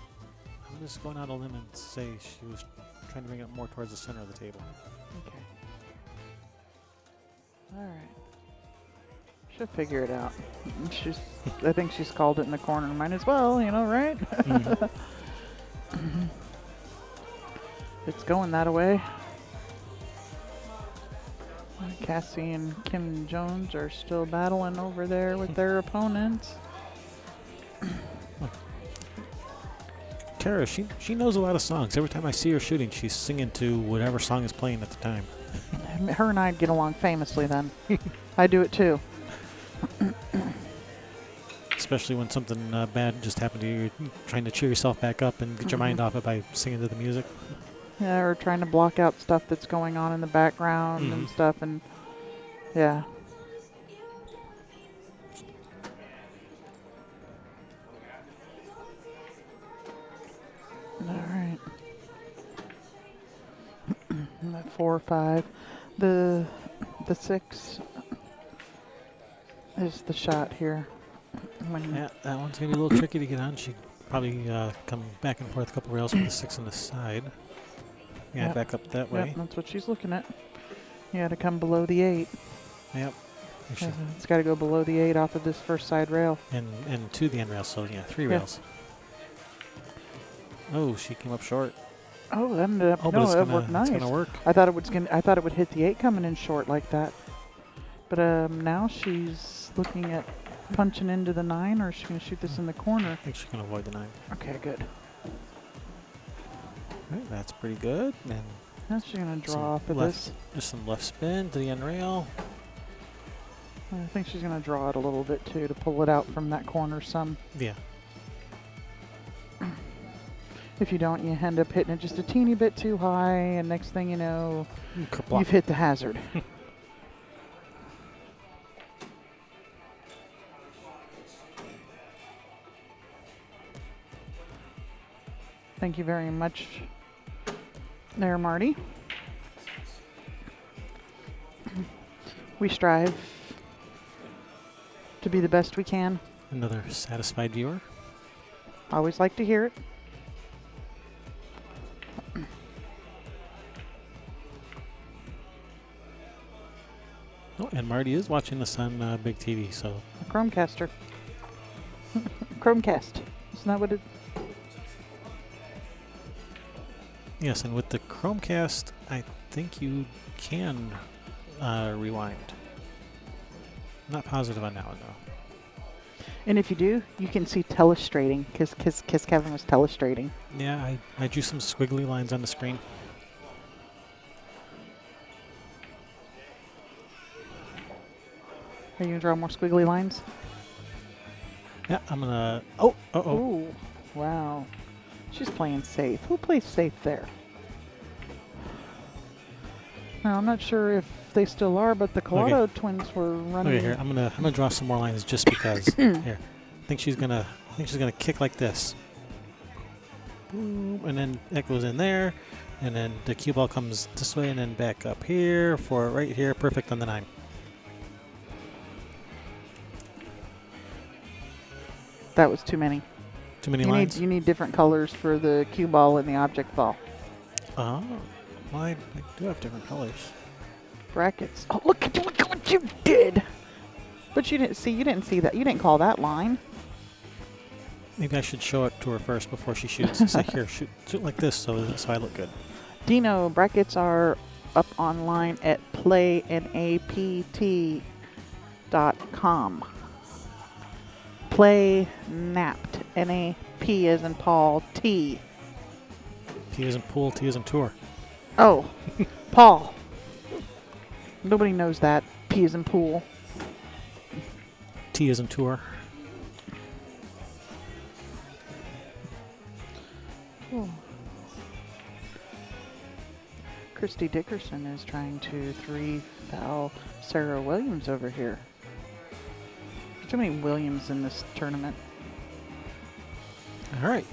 I'm just going out on a limb and say she was trying to bring it more towards the center of the table. Okay. All right. She'll figure it out. I think she's called it in the corner. Might as well, right? Mm-hmm. It's going that way. Cassie and Kim Jones are still battling over there with their opponents. Tara, she knows a lot of songs. Every time I see her shooting, she's singing to whatever song is playing at the time. Her and I get along famously then. I do it too. Especially when something bad just happened to you. You're trying to cheer yourself back up and get your mind off it by singing to the music. Yeah, or trying to block out stuff that's going on in the background and stuff, and yeah. 4, 5. The 6 is the shot here. Yeah, that one's going to be a little tricky to get on. She'd probably come back and forth a couple rails with the 6 on the side. Yeah, Yep. back up that way. Yep, that's what she's looking at. You got to come below the 8. Yep. It's got to go below the 8 off of this first side rail. And to the end rail, so yeah, 3 rails. Oh, she came up short. Oh, that ended up. Oh, but No, it's that gonna, worked nice. it's gonna work. I thought it would hit the 8 coming in short like that. But now she's looking at punching into the 9, or is she going to shoot this in the corner? I think she's gonna avoid the 9. Okay, good. Right, that's pretty good. And Now she's going to some draw off of left- this. just some left spin to the end rail. I think she's going to draw it a little bit too to pull it out from that corner some. Yeah. If you don't, you end up hitting it just a teeny bit too high, and next thing you know, Kerplop. you've hit the hazard. Thank you very much there, Marty. We strive to be the best we can. Another satisfied viewer. Always like to hear it. Oh, and Marty is watching this on big TV, so A Chromecaster. Chromecast. Isn't that what it? yes. And with the Chromecast, I think you can rewind. Not positive on that one though. And if you do, you can see telestrating, because Kevin was telestrating. Yeah, I drew some squiggly lines on the screen. Are you going to draw more squiggly lines? Yeah, I'm gonna. Oh, uh-oh. Ooh, wow. She's playing safe. Who plays safe there? Now, I'm not sure if they still are, but the Callado twins were running. Okay, here I'm gonna draw some more lines just because. Here, I think she's gonna kick like this. Boom, and then that goes in there, and then the cue ball comes this way and then back up here for right here, perfect on the 9. That was too many. Too many lines. You need different colors for the cue ball and the object ball. Oh, well, I do have different colors. Brackets. Oh, look at what you did! But you didn't see that. You didn't call that line. Maybe I should show it to her first before she shoots. Say here, shoot like this, so I look good. Dino, brackets are up online at playnapt.com. Play NAPT. N-A-P as in Paul. T. T as in pool, T as in tour. Oh, Paul. Nobody knows that. P as in pool. T as in tour. Oh. Christy Dickerson is trying to 3-foul Sarah Williams over here. There's too many Williams in this tournament. All right.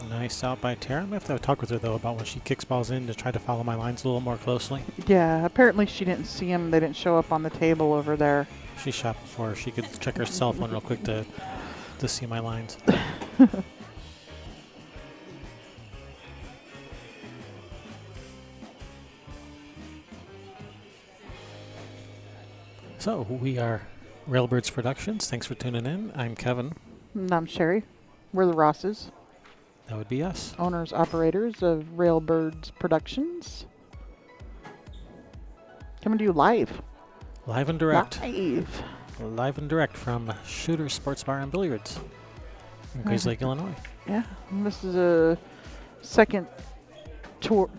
Nice out by Tara. I'm going to have to talk with her, though, about when she kicks balls in to try to follow my lines a little more closely. Yeah, apparently she didn't see them. They didn't show up on the table over there. She shot before. She could check her cell phone real quick to see my lines. So, we are Railbirds Productions. Thanks for tuning in. I'm Kevin. And I'm Sherry. We're the Rosses, That would be us. owners, operators of Railbirds Productions. Coming to you live. Live and direct. Live. Live and direct from Shooter Sports Bar and Billiards in Grayslake, Illinois. Yeah, and this is a second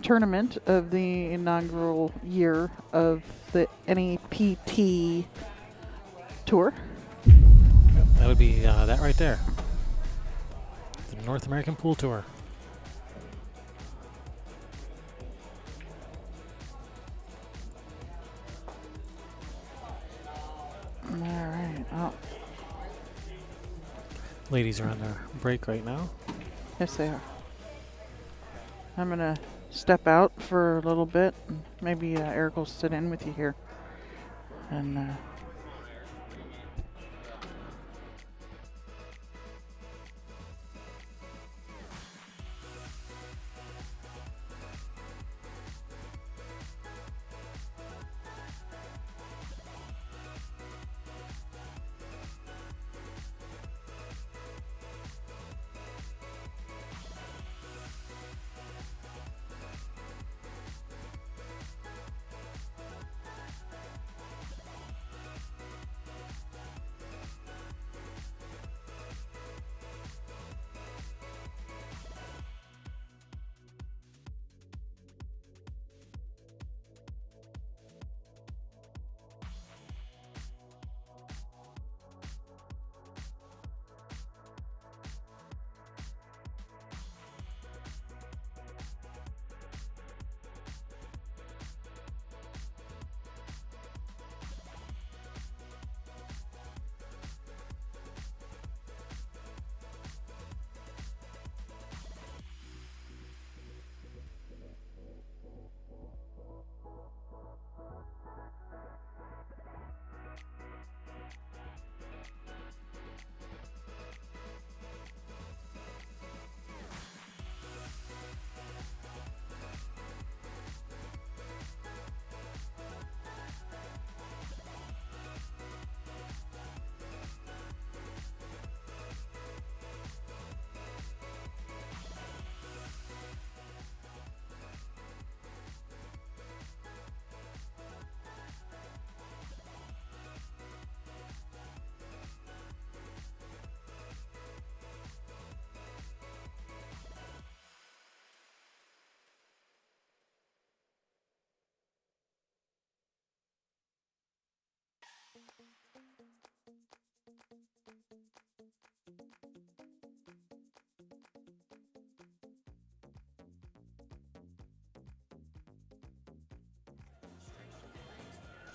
tournament of the inaugural year of the NAPT tour. That would be that right there. The North American Pool Tour. All right. Oh, Ladies are on their break right now. yes, they are. I'm going to step out for a little bit. Maybe Eric will sit in with you here. And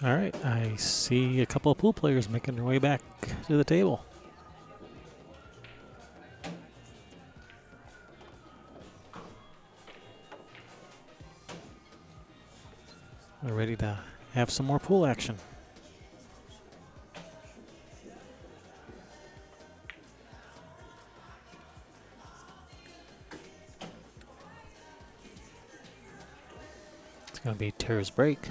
All right, I see a couple of pool players making their way back to the table. We're ready to have some more pool action. It's going to be Tara's break.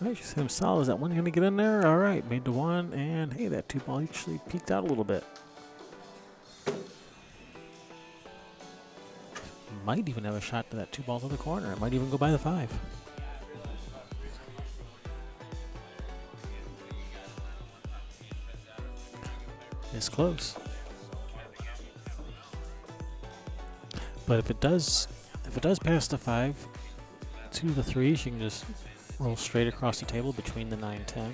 All right, she's him solid. Is that one going to get in there? All right, made the one, and hey, that two ball actually peeked out a little bit. Might even have a shot to that two ball to the corner. It might even go by the 5. It's close. But if it does pass the 5 to the 3, she can just roll straight across the table between the 9-10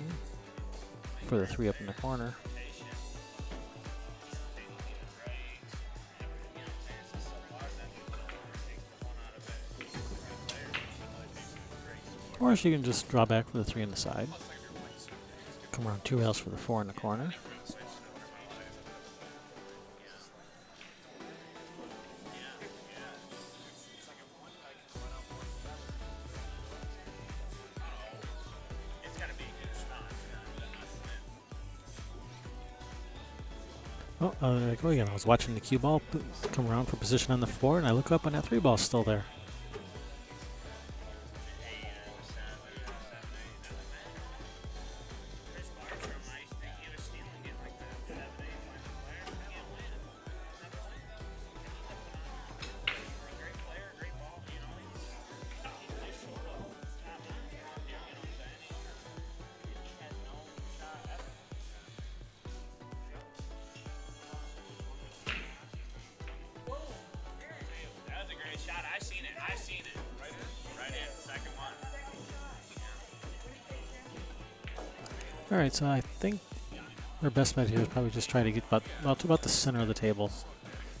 for the 3 up in the corner. Or she can just draw back for the 3 on the side. Come around 2 rails for the 4 in the corner. Oh, there we go again. I was watching the cue ball come around for position on the 4, and I look up and that 3 ball's still there. All right, so I think her best bet here is probably just try to get to about the center of the table.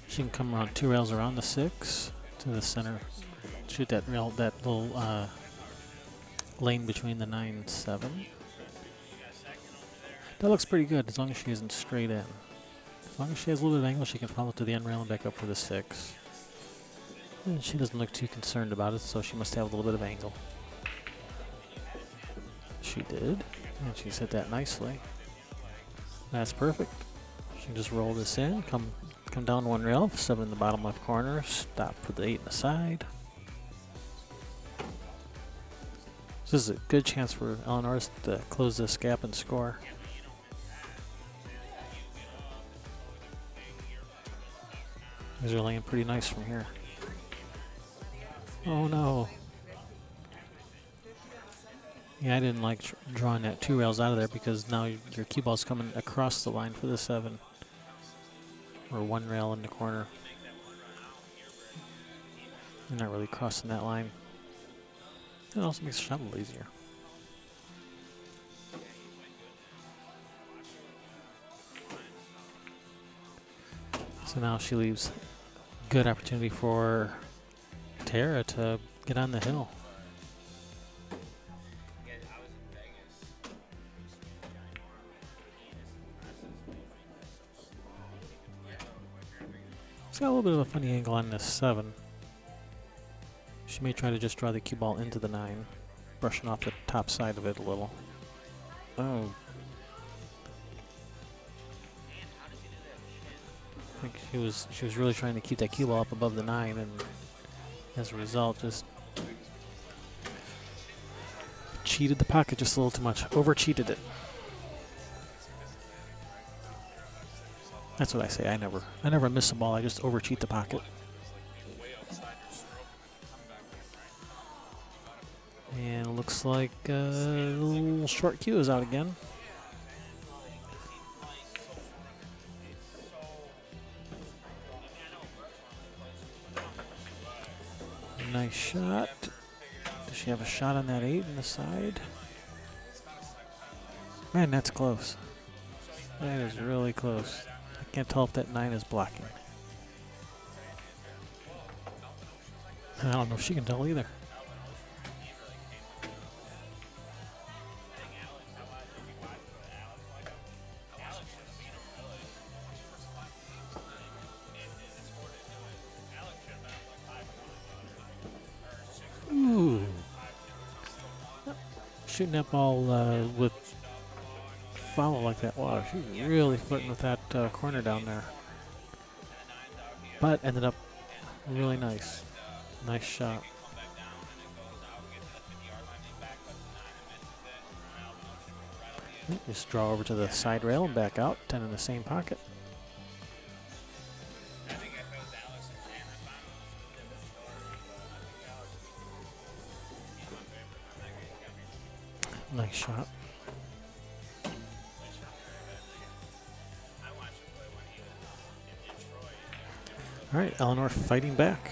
She can come around 2 rails around the 6 to the center, shoot that rail, that little lane between the 9 and 7. That looks pretty good as long as she isn't straight in. As long as she has a little bit of angle, she can follow to the end rail and back up for the 6. And she doesn't look too concerned about it, so she must have a little bit of angle. She did, and she's hit that nicely. That's perfect. She can just roll this in, come down 1 rail, 7 in the bottom left corner, stop for the 8 in the side. This is a good chance for Eleanor to close this gap and score. These are laying pretty nice from here. Oh no. Yeah, I didn't like drawing that 2 rails out of there because now your cue ball's coming across the line for the 7. Or 1 rail in the corner. You're not really crossing that line. It also makes the shot a little easier. So now she leaves good opportunity for Tara to get on the hill. It's got a little bit of a funny angle on this 7. She may try to just draw the cue ball into the 9, brushing off the top side of it a little. Oh. I think she was really trying to keep that cue ball up above the 9, and as a result, just cheated the pocket just a little too much. Over-cheated it. That's what I say. I never miss a ball. I just over-cheat the pocket. And it looks like a little short cue is out again. Nice shot. Does she have a shot on that 8 in the side? Man, that's close. That is really close. I can't tell if that 9 is blocking. I don't know if she can tell either. Ooh. Shooting that ball with follow like that. Wow, she's really flirting with that corner down there. But ended up really nice. Nice shot. Just draw over to the side rail and back out, 10 in the same pocket. Nice shot. All right, Eleanor fighting back.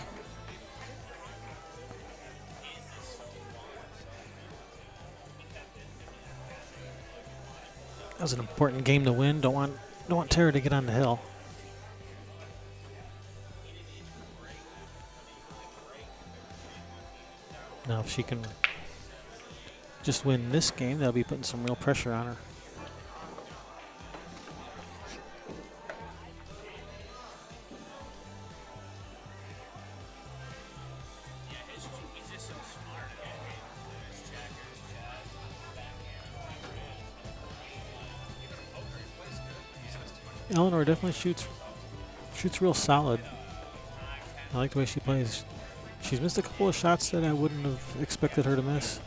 That was an important game to win. Don't want Tara to get on the hill. Now, if she can just win this game, that'll be putting some real pressure on her. Eleanor definitely shoots real solid. I like the way she plays. She's missed a couple of shots that I wouldn't have expected her to miss.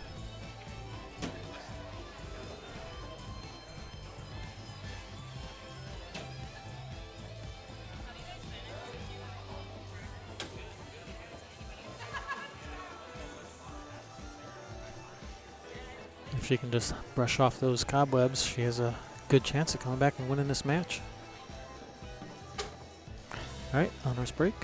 If she can just brush off those cobwebs, she has a good chance of coming back and winning this match. All right, Eleanor's break.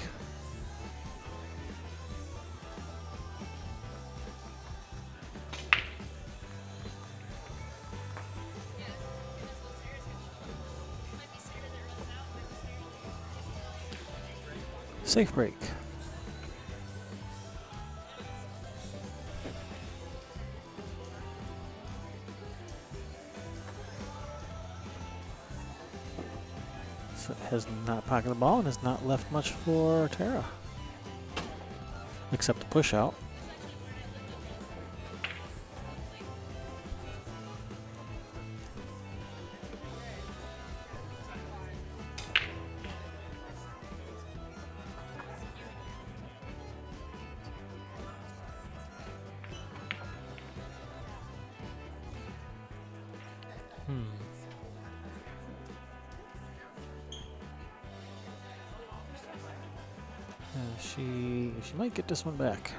Safe break. So has not pocketed the ball and has not left much for Tara. Except the push out. She might get this one back.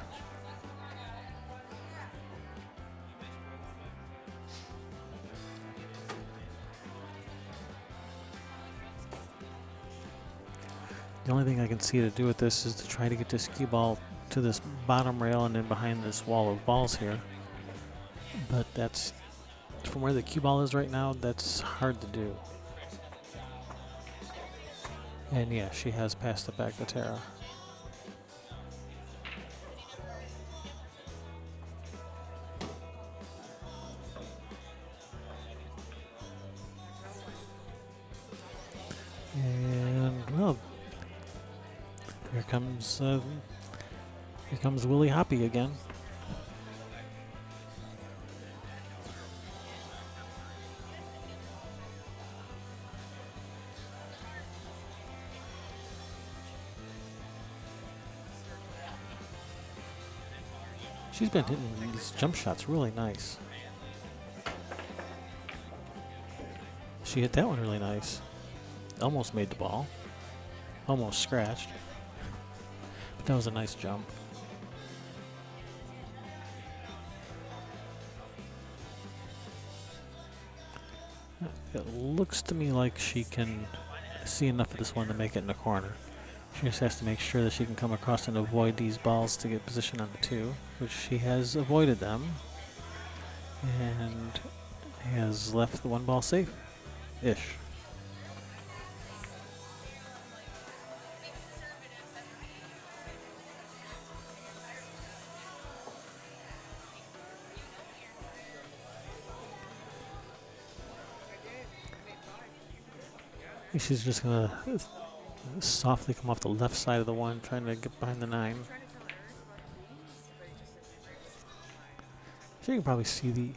The only thing I can see to do with this is to try to get this cue ball to this bottom rail and then behind this wall of balls here. But that's, from where the cue ball is right now, that's hard to do. And yeah, she has passed it back to Tara. And well, here comes Willie Hoppy again. She's been hitting these jump shots really nice. She hit that one really nice. Almost made the ball. Almost scratched. But that was a nice jump. It looks to me like she can see enough of this one to make it in the corner. She just has to make sure that she can come across and avoid these balls to get position on the two, which she has avoided them. And has left the one ball safe-ish. She's just gonna softly come off the left side of the one, trying to get behind the 9. She can probably see the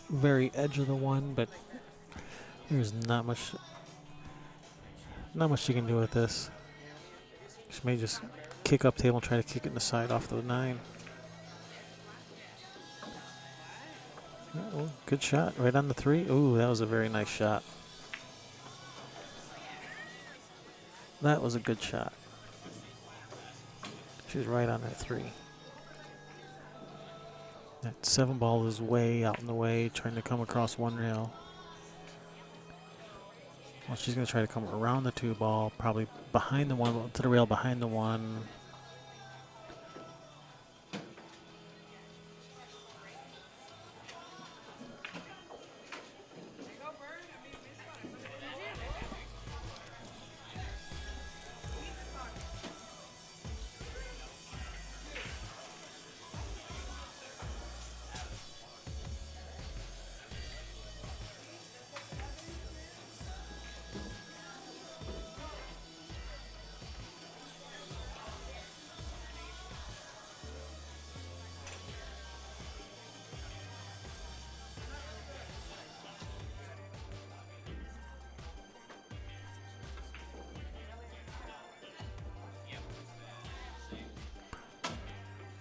very edge of the one, but there's not much she can do with this. She may just kick up table and try to kick it in the side off the 9. Oh, good shot, right on the 3. Ooh, that was a very nice shot. That was a good shot. She's right on that 3. That 7 ball is way out in the way, trying to come across one rail. Well, she's going to try to come around the 2 ball, probably behind the 1, to the rail behind the 1.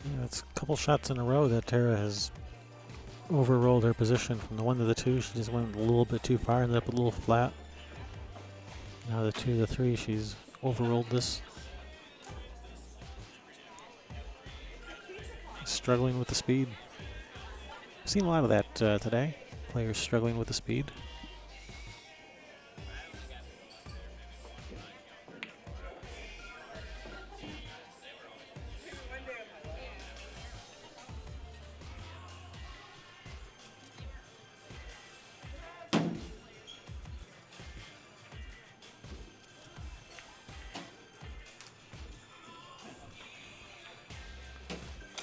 Yeah, it's a couple shots in a row that Tara has overrolled her position. From the 1 to the 2, she just went a little bit too far, ended up a little flat. Now the 2 to the 3, she's overrolled this. Struggling with the speed. I've seen a lot of that today. Players struggling with the speed.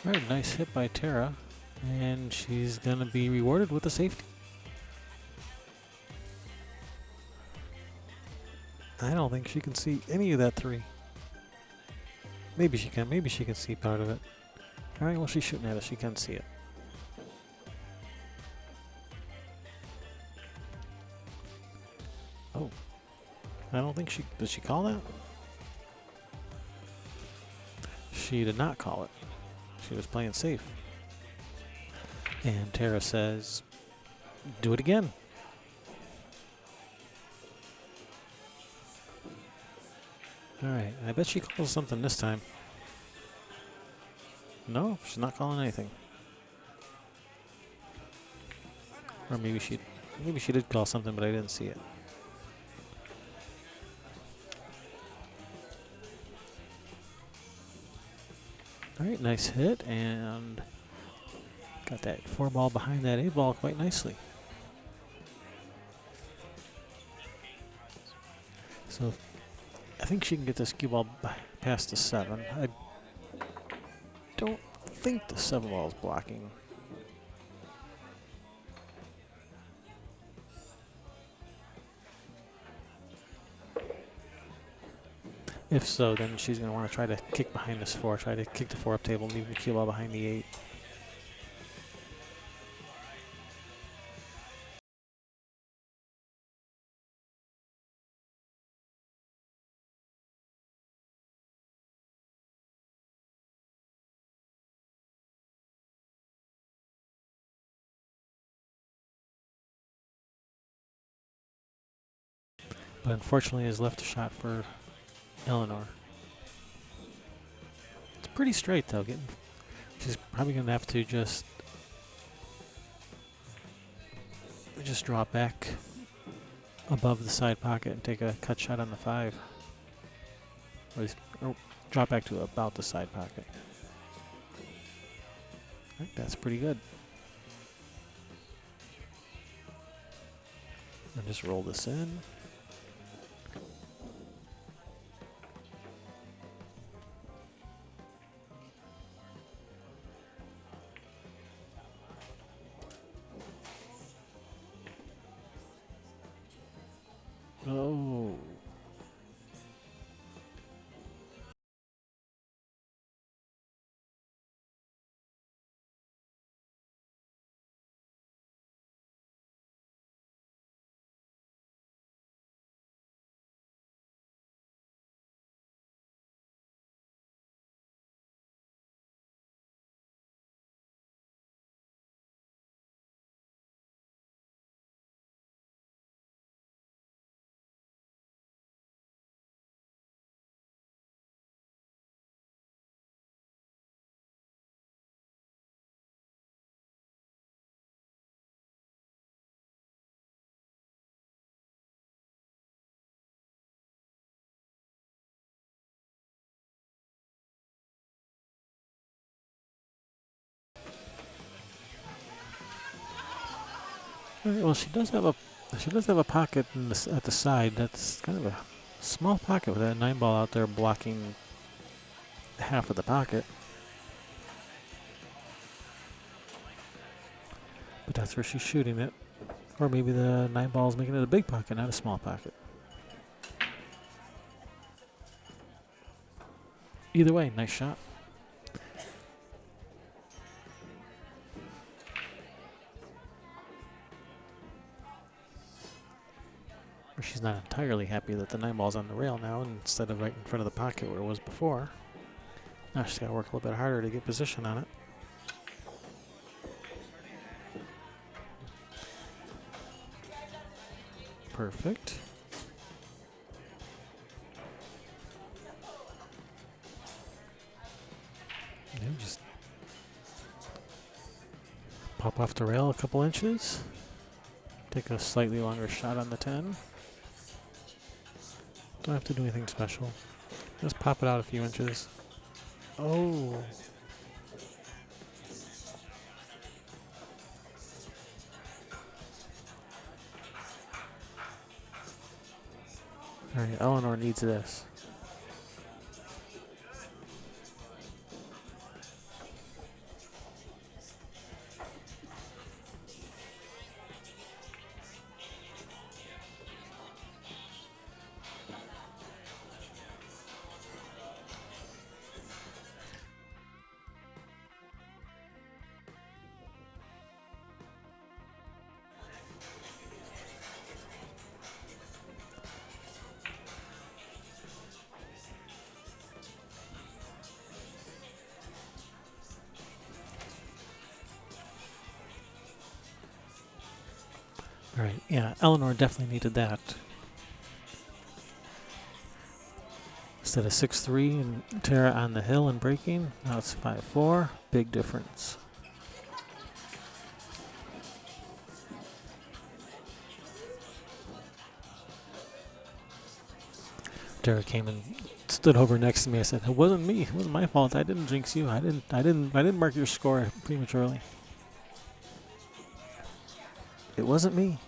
Alright, nice hit by Tara. And she's going to be rewarded with a safety. I don't think she can see any of that 3. Maybe she can. Maybe she can see part of it. Alright, well, she's shooting at us. She can see it. Oh. I don't think she... Did she call that? She did not call it. She was playing safe. And Tara says, do it again. Alright, I bet she calls something this time. No, she's not calling anything. Or maybe she did call something, but I didn't see it. Alright, nice hit, and got that 4 ball behind that 8 ball quite nicely. So I think she can get this cue ball past the 7. I don't think the 7 ball is blocking. If so, then she's going to want to try to kick behind this 4, try to kick the 4 up table, leave the cue ball behind the 8. But unfortunately has left a shot for Eleanor. It's pretty straight though. She's probably going to have to just draw back above the side pocket and take a cut shot on the 5. Or drop back to about the side pocket. I think that's pretty good. And just roll this in. Oh. All right, well, she does have a pocket at the side. That's kind of a small pocket with that 9 ball out there blocking half of the pocket. But that's where she's shooting it. Or maybe the 9 ball is making it a big pocket, not a small pocket. Either way, nice shot. She's not entirely happy that the 9 ball's on the rail now instead of right in front of the pocket where it was before. Now she's got to work a little bit harder to get position on it. Perfect. Yeah, just pop off the rail a couple inches. Take a slightly longer shot on the 10. Don't have to do anything special. Just pop it out a few inches. Oh. Alright, Eleanor needs this. All right, yeah, Eleanor definitely needed that. Instead of 6-3 and Tara on the hill and breaking, now it's 5-4. Big difference. Tara came and stood over next to me. I said, "It wasn't me. It wasn't my fault. I didn't jinx you. I didn't mark your score prematurely. It wasn't me."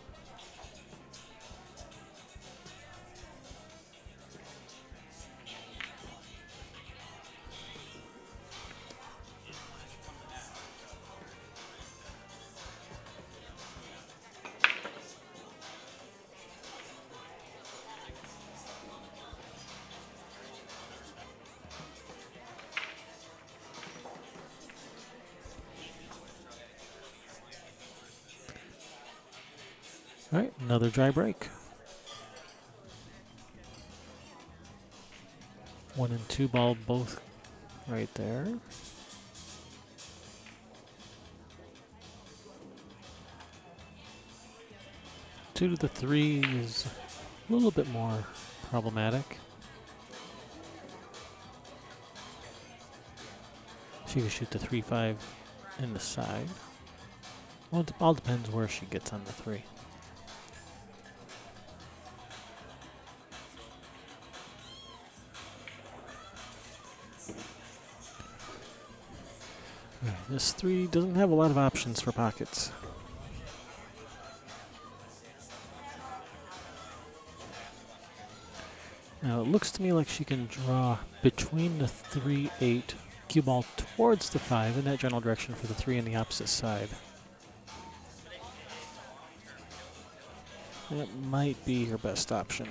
All right, another dry break. 1 and 2 ball both right there. Two to the 3 is a little bit more problematic. She could shoot the 3-5 in the side. Well, it all depends where she gets on the 3. This 3 doesn't have a lot of options for pockets. Now it looks to me like she can draw between the 3-8 cue ball towards the 5 in that general direction for the 3 on the opposite side. That might be her best option.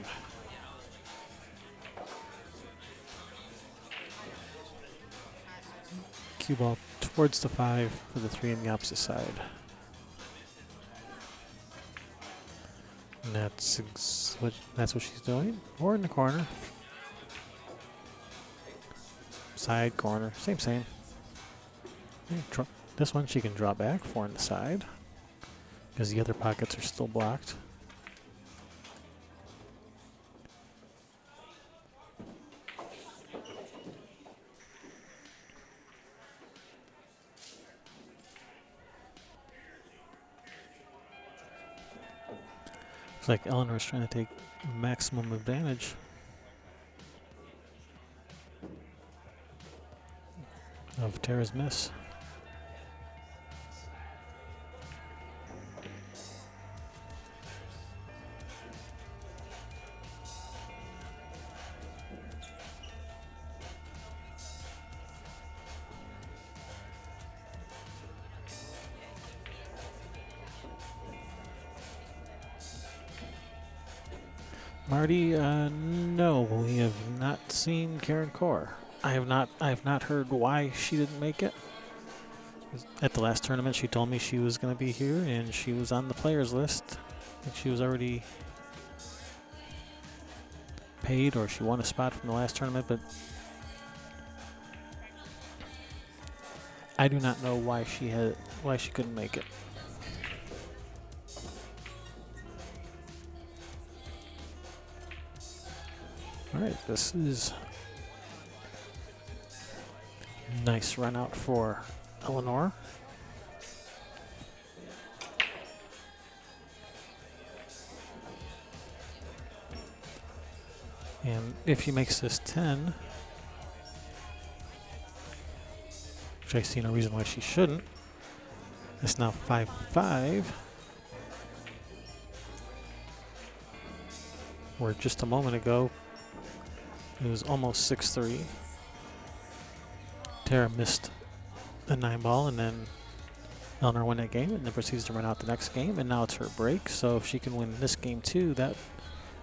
Cue ball towards the 5 for the 3 on the opposite side. And that's what she's doing. Or in the corner. Side, corner, same. This one she can draw back 4 on the side because the other pockets are still blocked. Looks like Eleanor's trying to take maximum advantage of Tara's miss. Marty, no, we have not seen Karen Core. I have not heard why she didn't make it. At the last tournament, she told me she was going to be here, and she was on the players list. I think she was already paid, or she won a spot from the last tournament, but I do not know why she couldn't make it. All right, this is nice run out for Eleanor. And if she makes this 10, which I see no reason why she shouldn't, it's now 5-5. Where just a moment ago, it was almost 6-3. Tara missed the 9 ball, and then Eleanor won that game, and then proceeds to run out the next game, and now it's her break. So if she can win this game too, that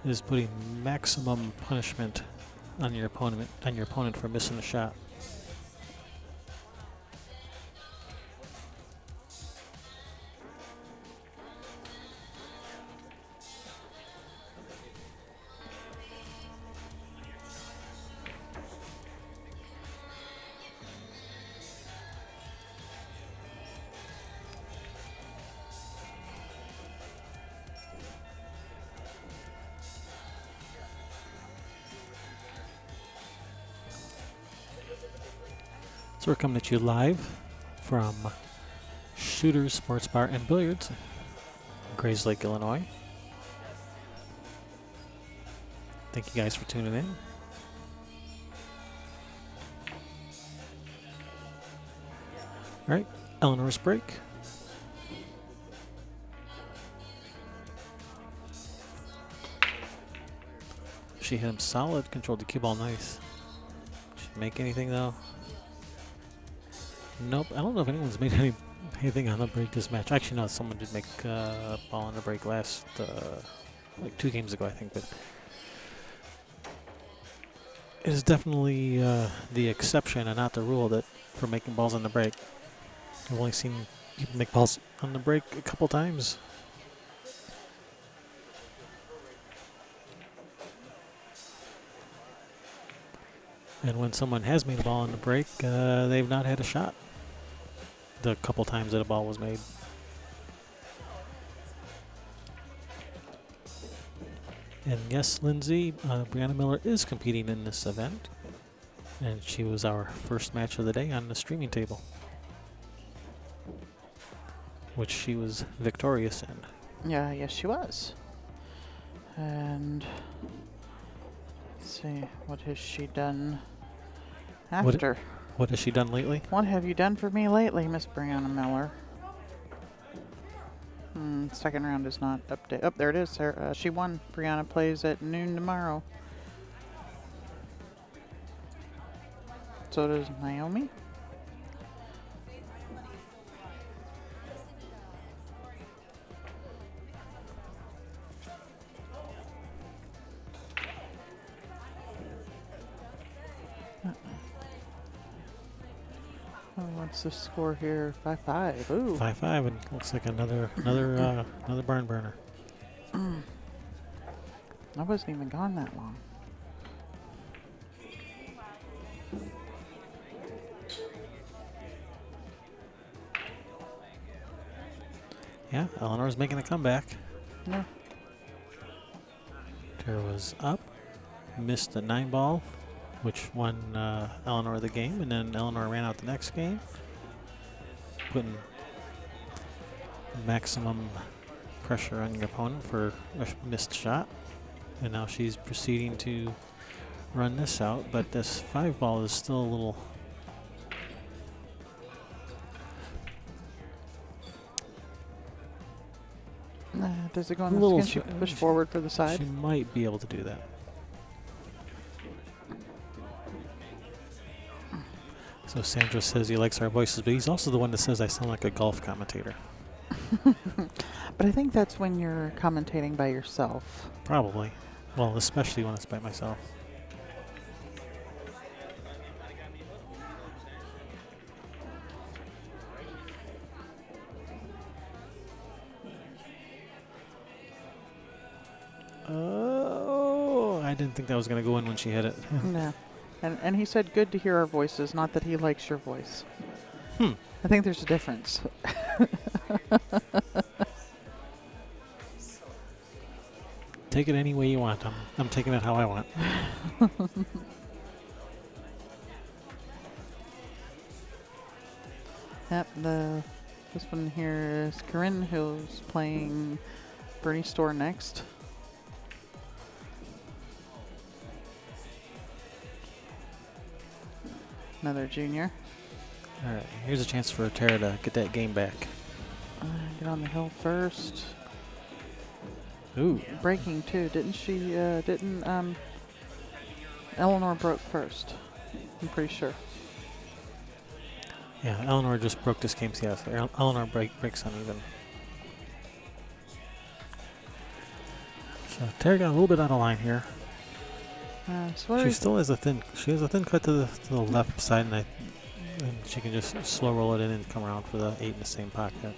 is putting maximum punishment on your opponent for missing the shot. So we're coming at you live from Shooters Sports Bar and Billiards, Grayslake, Illinois. Thank you guys for tuning in. All right, Eleanor's break. She hit him solid, controlled the cue ball nice. Did she make anything though? Nope, I don't know if anyone's made anything on the break this match. Actually, no, someone did make a ball on the break last, like 2 games ago, I think, but it is definitely the exception and not the rule that for making balls on the break. I've only seen people make balls on the break a couple times. And when someone has made a ball on the break, they've not had a shot the couple times that a ball was made. And yes, Lindsay, Brianna Miller is competing in this event. And she was our first match of the day on the streaming table, which she was victorious in. Yeah, yes, she was. And let's see, what has she done after? What has she done lately? What have you done for me lately, Miss Brianna Miller? Second round is not updated. Oh, there it is. She won. Brianna plays at noon tomorrow. So does Naomi. Oh, what's the score here? 5-5. Ooh. 5-5, and looks like another barn burner. I wasn't even gone that long. Yeah, Eleanor's making a comeback. Yeah. Tara was up, missed the 9 ball, which won Eleanor the game, and then Eleanor ran out the next game, putting maximum pressure on your opponent for a missed shot. And now she's proceeding to run this out, but this 5 ball is still a little... Does it go on the skin? She push forward for the side? She might be able to do that. So Sandra says he likes our voices, but he's also the one that says I sound like a golf commentator. But I think that's when you're commentating by yourself. Probably. Well, especially when it's by myself. Oh, I didn't think that was going to go in when she hit it. Yeah. And he said good to hear our voices, not that he likes your voice. I think there's a difference. Take it any way you want. I'm taking it how I want. Yep, this one here is Corinne, who's playing Bernie Store next. Another junior. All right, here's a chance for Tara to get that game back. Get on the hill first. Ooh. Breaking too, didn't she? Eleanor broke first. I'm pretty sure. Yeah, Eleanor just broke this game. Yes, Eleanor breaks uneven. So Tara got a little bit out of line here. She still has a thin. She has a thin cut to the left side, and she can just slow roll it in and come around for the 8 in the same pocket.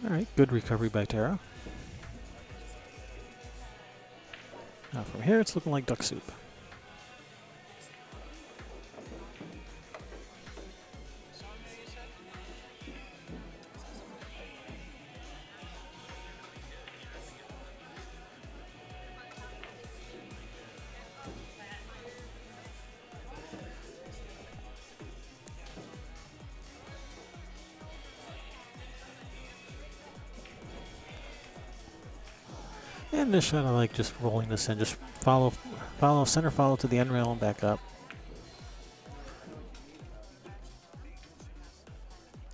All right, good recovery by Tara. Now from here, it's looking like duck soup. And just kind of like just rolling this in. Just center follow to the end rail and back up.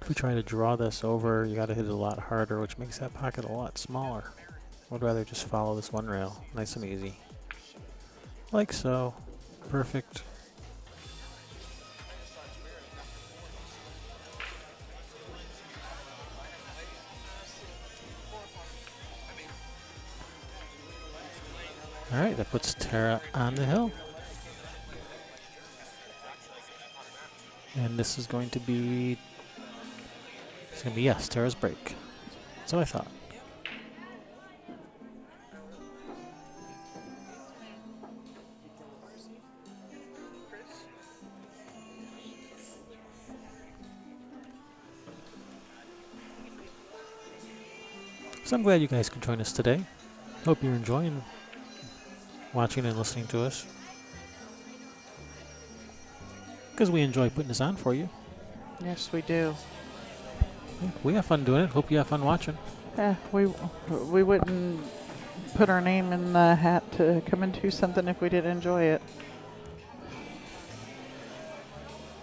If we try to draw this over, you got to hit it a lot harder, which makes that pocket a lot smaller. I'd rather just follow this one rail, nice and easy. Like so. Perfect. All right, that puts Tara on the hill. And this is going to be, yes, Tara's break. That's what I thought. So I'm glad you guys could join us today. Hope you're enjoying watching and listening to us, because we enjoy putting this on for you. Yes, we do. Yeah, we have fun doing it. Hope you have fun watching. Yeah, we wouldn't put our name in the hat to come into something if we didn't enjoy it.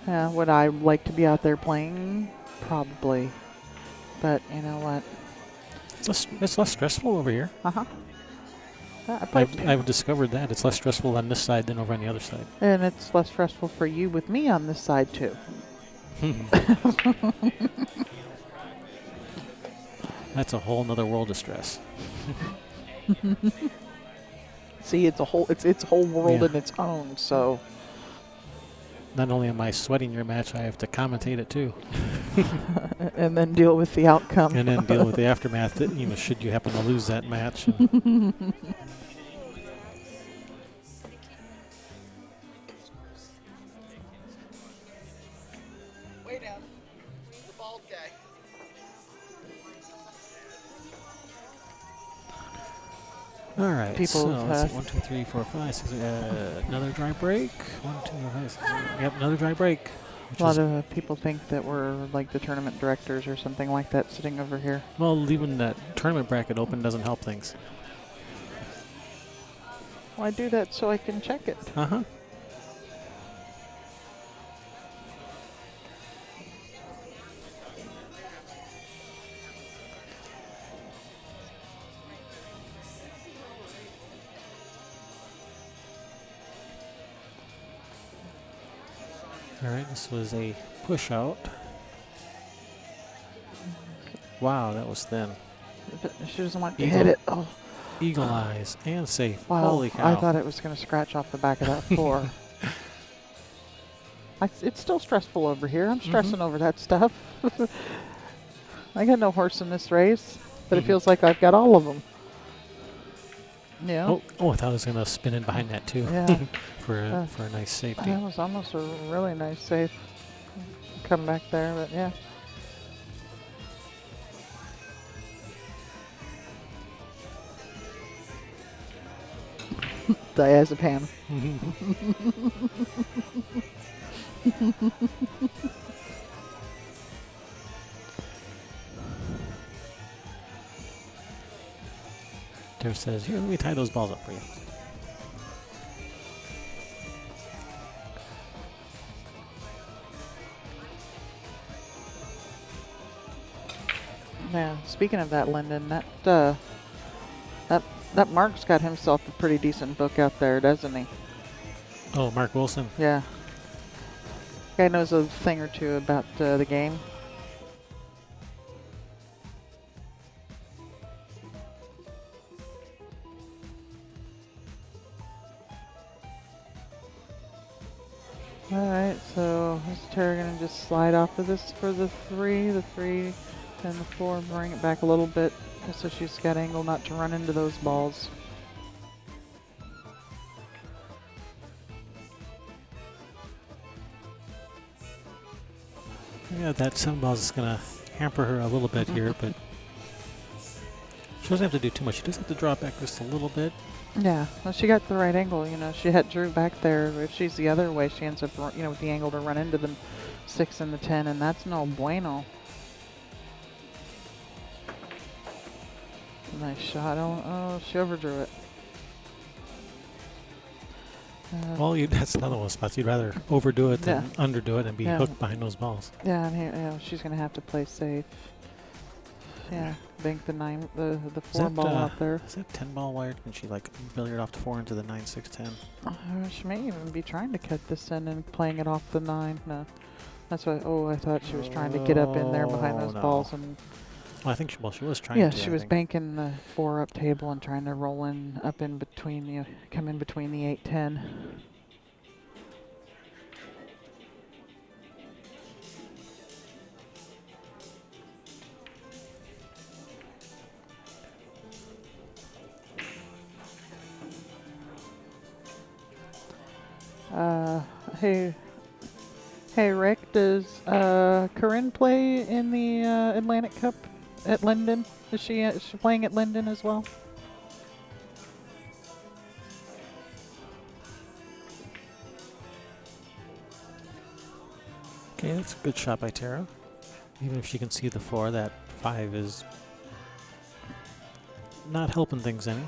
Would I like to be out there playing? Probably. But you know what? It's less stressful over here. Uh-huh. I've discovered that. It's less stressful on this side than over on the other side. And it's less stressful for you with me on this side, too. That's a whole nother world of stress. See, it's a whole world in its own, so. Not only am I sweating your match, I have to commentate it too. And then deal with the outcome. And then deal with the aftermath, that, should you happen to lose that match. Way down. The bald guy. All right. People, so let's see, 1, 2, 3, 4, 5, 6. Another dry break. 1, 2, 5, 6. Yep, another dry break. A lot of people think that we're like the tournament directors or something like that sitting over here. Well, leaving that tournament bracket open doesn't help things. Well, I do that so I can check it. Uh-huh. All right, this was a push out. Wow, that was thin. But she doesn't want to hit it. Oh. Eagle eyes and safe. Wow, Holy cow. I thought it was going to scratch off the back of that floor. It's still stressful over here. I'm stressing over that stuff. I got no horse in this race, but it feels like I've got all of them. Yeah. Oh, I thought I was going to spin in behind that too. Yeah. for a nice safety. That was almost a really nice safe come back there, but yeah. Diazepam. Tara says, here, let me tie those balls up for you. Yeah, speaking of that, Lyndon, that Mark's got himself a pretty decent book out there, doesn't he? Oh, Mark Wilson. Yeah. Guy knows a thing or two about the game. All right, so is Tara gonna just slide off of this for the 3, and the 4, bring it back a little bit, just so she's got angle not to run into those balls. Yeah, that 7 balls is going to hamper her a little bit here, but she doesn't have to do too much. She just have to draw back just a little bit. Yeah, well, she got the right angle. You know, she had Drew back there. If she's the other way, she ends up, with the angle to run into the 6 and the 10, and that's no bueno. Nice shot. Oh, she overdrew it. Well, that's another one of the spots. You'd rather overdo it than underdo it and be Yeah. hooked behind those balls. Yeah, and here, she's gonna have to play safe. Yeah, bank the 4 ball out there. Is that 10 ball wired? Can she like billiard off the 4 into the 9, 6, 10? She may even be trying to cut this in and playing it off the 9. No, that's why. Oh, I thought she was trying to get up in there behind those balls and. Well, I think she was trying. Yeah, to, she was banking the 4 up table and trying to roll in up in between come in between the 8, 10. Hey Rick, does Corinne play in the Atlantic Cup at Linden? Is she playing at Linden as well? Okay, that's a good shot by Tara. Even if she can see the 4, that 5 is not helping things any.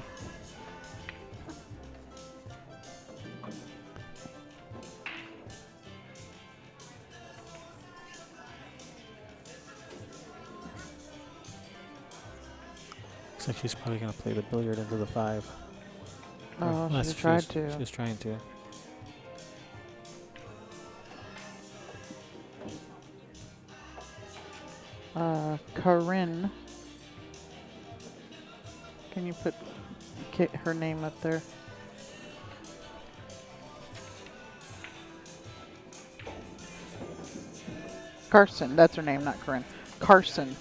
Looks like she's probably going to play the billiard into the 5. Oh, she tried to. She was trying to. Corinne. Can you put her name up there? Carson, that's her name, not Corinne. Carson.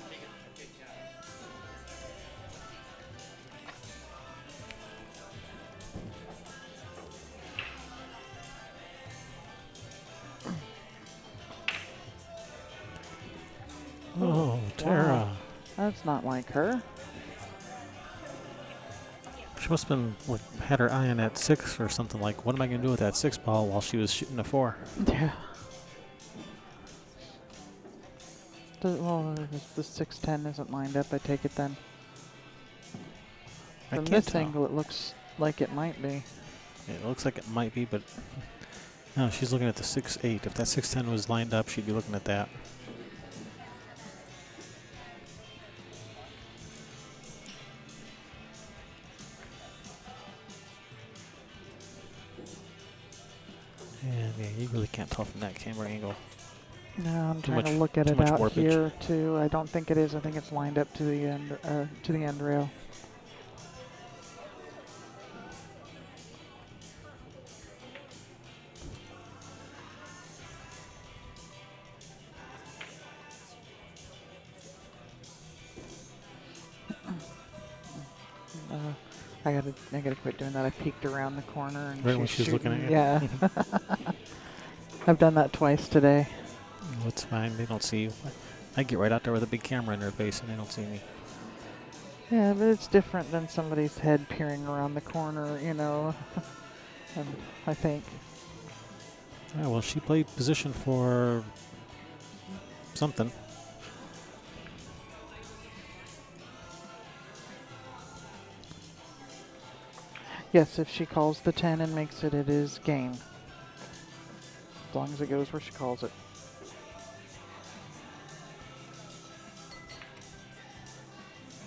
Oh, Tara. Wow. That's not like her. She must have been had her eye on that 6 or something. Like, what am I going to do with that 6 ball while she was shooting a 4? Yeah. Well, if the 6-10 isn't lined up, I take it then. From this angle, it looks like it might be. Yeah, it looks like it might be, but no, she's looking at the 6-8. If that 6-10 was lined up, she'd be looking at that. And yeah, you really can't tell from that camera angle. No, I'm trying to look at it out warpage here too. I don't think it is. I think it's lined up to the end rail. I gotta quit doing that. I peeked around the corner and right when she was looking at you. Yeah. I've done that twice today. Well, it's fine. They don't see you. I get right out there with a big camera in their face and they don't see me. Yeah, but it's different than somebody's head peering around the corner, you know. I think. Yeah, well, she played position for something. Yes, if she calls the 10 and makes it, it is game. As long as it goes where she calls it.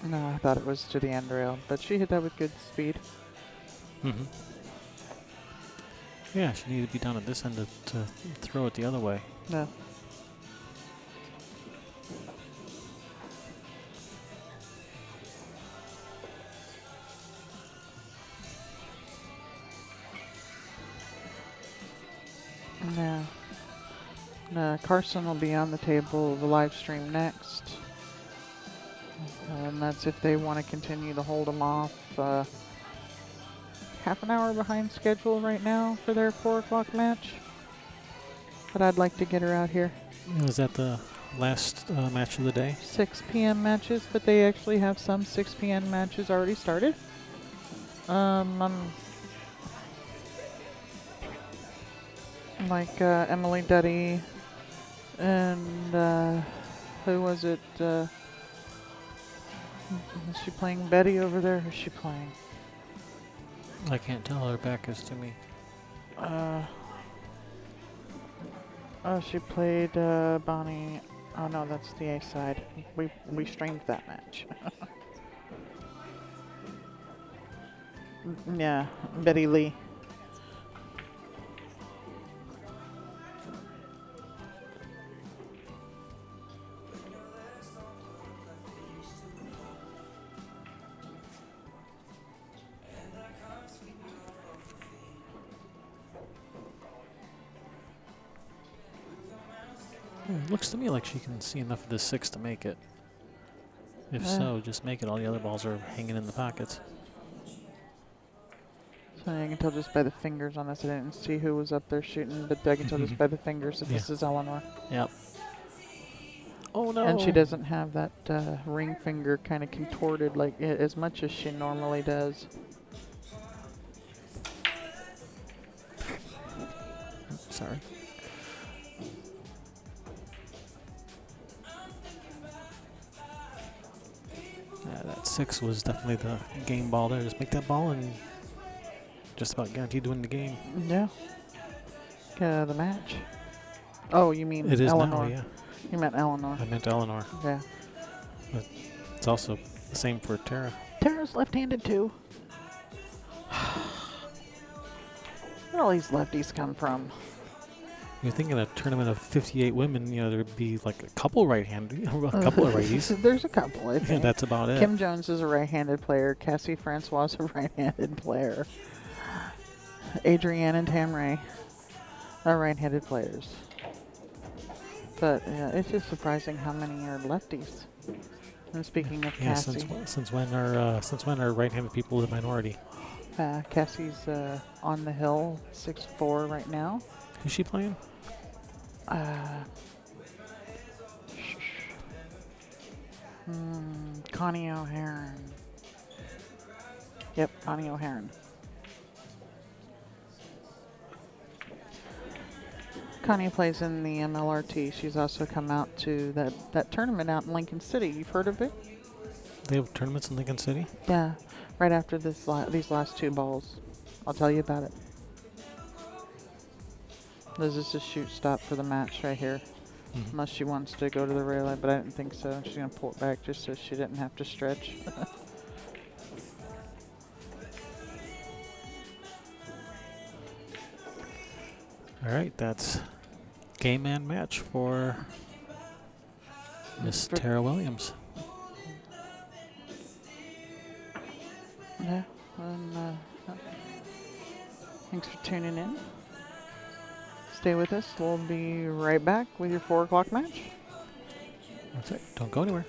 No, I thought it was to the end rail, but she hit that with good speed. Mm-hmm. Yeah, she needed to be down at this end to throw it the other way. No. No. No, Carson will be on the table of the live stream next. And that's if they want to continue to hold them off. Half an hour behind schedule right now for their 4 o'clock match. But I'd like to get her out here. Is that the last match of the day? 6 p.m. matches, but they actually have some 6 p.m. matches already started. Like Emily Duddy and who was it? Is she playing Betty over there? Or is she playing? I can't tell. Her back is to me. Oh, she played Bonnie. Oh no, that's the A side. We streamed that match. Yeah, Betty Lee. It looks to me like she can see enough of the 6 to make it. If Yeah. so, just make it. All the other balls are hanging in the pockets. So I can tell just by the fingers on this. I didn't see who was up there shooting, but I can tell just by the fingers that this is Eleanor. Yep. Oh no! And she doesn't have that ring finger kind of contorted like as much as she normally does. Sorry. Yeah, that 6 was definitely the game ball there. Just make that ball and just about guaranteed to win the game. Yeah. The match. Oh, you mean It is Eleanor? now, yeah. You meant Eleanor. I meant Eleanor. Yeah. But it's also the same for Tara. Tara's left-handed too. Where all these lefties come from? You're thinking a tournament of 58 women, you know, there'd be like a couple right-handed, a couple of righties. There's a couple, I Yeah, think. that's about it. Kim Jones is a right-handed player. Cassie Francois is a right-handed player. Adrienne and Tamray are right-handed players. But yeah, it's just surprising how many are lefties. And speaking of Yeah, Cassie, since when are right-handed people the minority? Cassie's on the hill, 6'4" right now. Who's she playing? Connie O'Haron. Yep, Connie O'Haron. Connie plays in the MLRT. She's also come out to that tournament out in Lincoln City. You've heard of it? They have tournaments in Lincoln City? Yeah, right after these last 2 balls. I'll tell you about it. This is a shoot stop for the match right here. Mm-hmm. Unless she wants to go to the railing, but I didn't think so. She's going to pull it back just so she didn't have to stretch. All right, that's game and match for Miss Tara Williams. Yeah, and thanks for tuning in. Stay with us. We'll be right back with your 4 o'clock match. That's it. Don't go anywhere.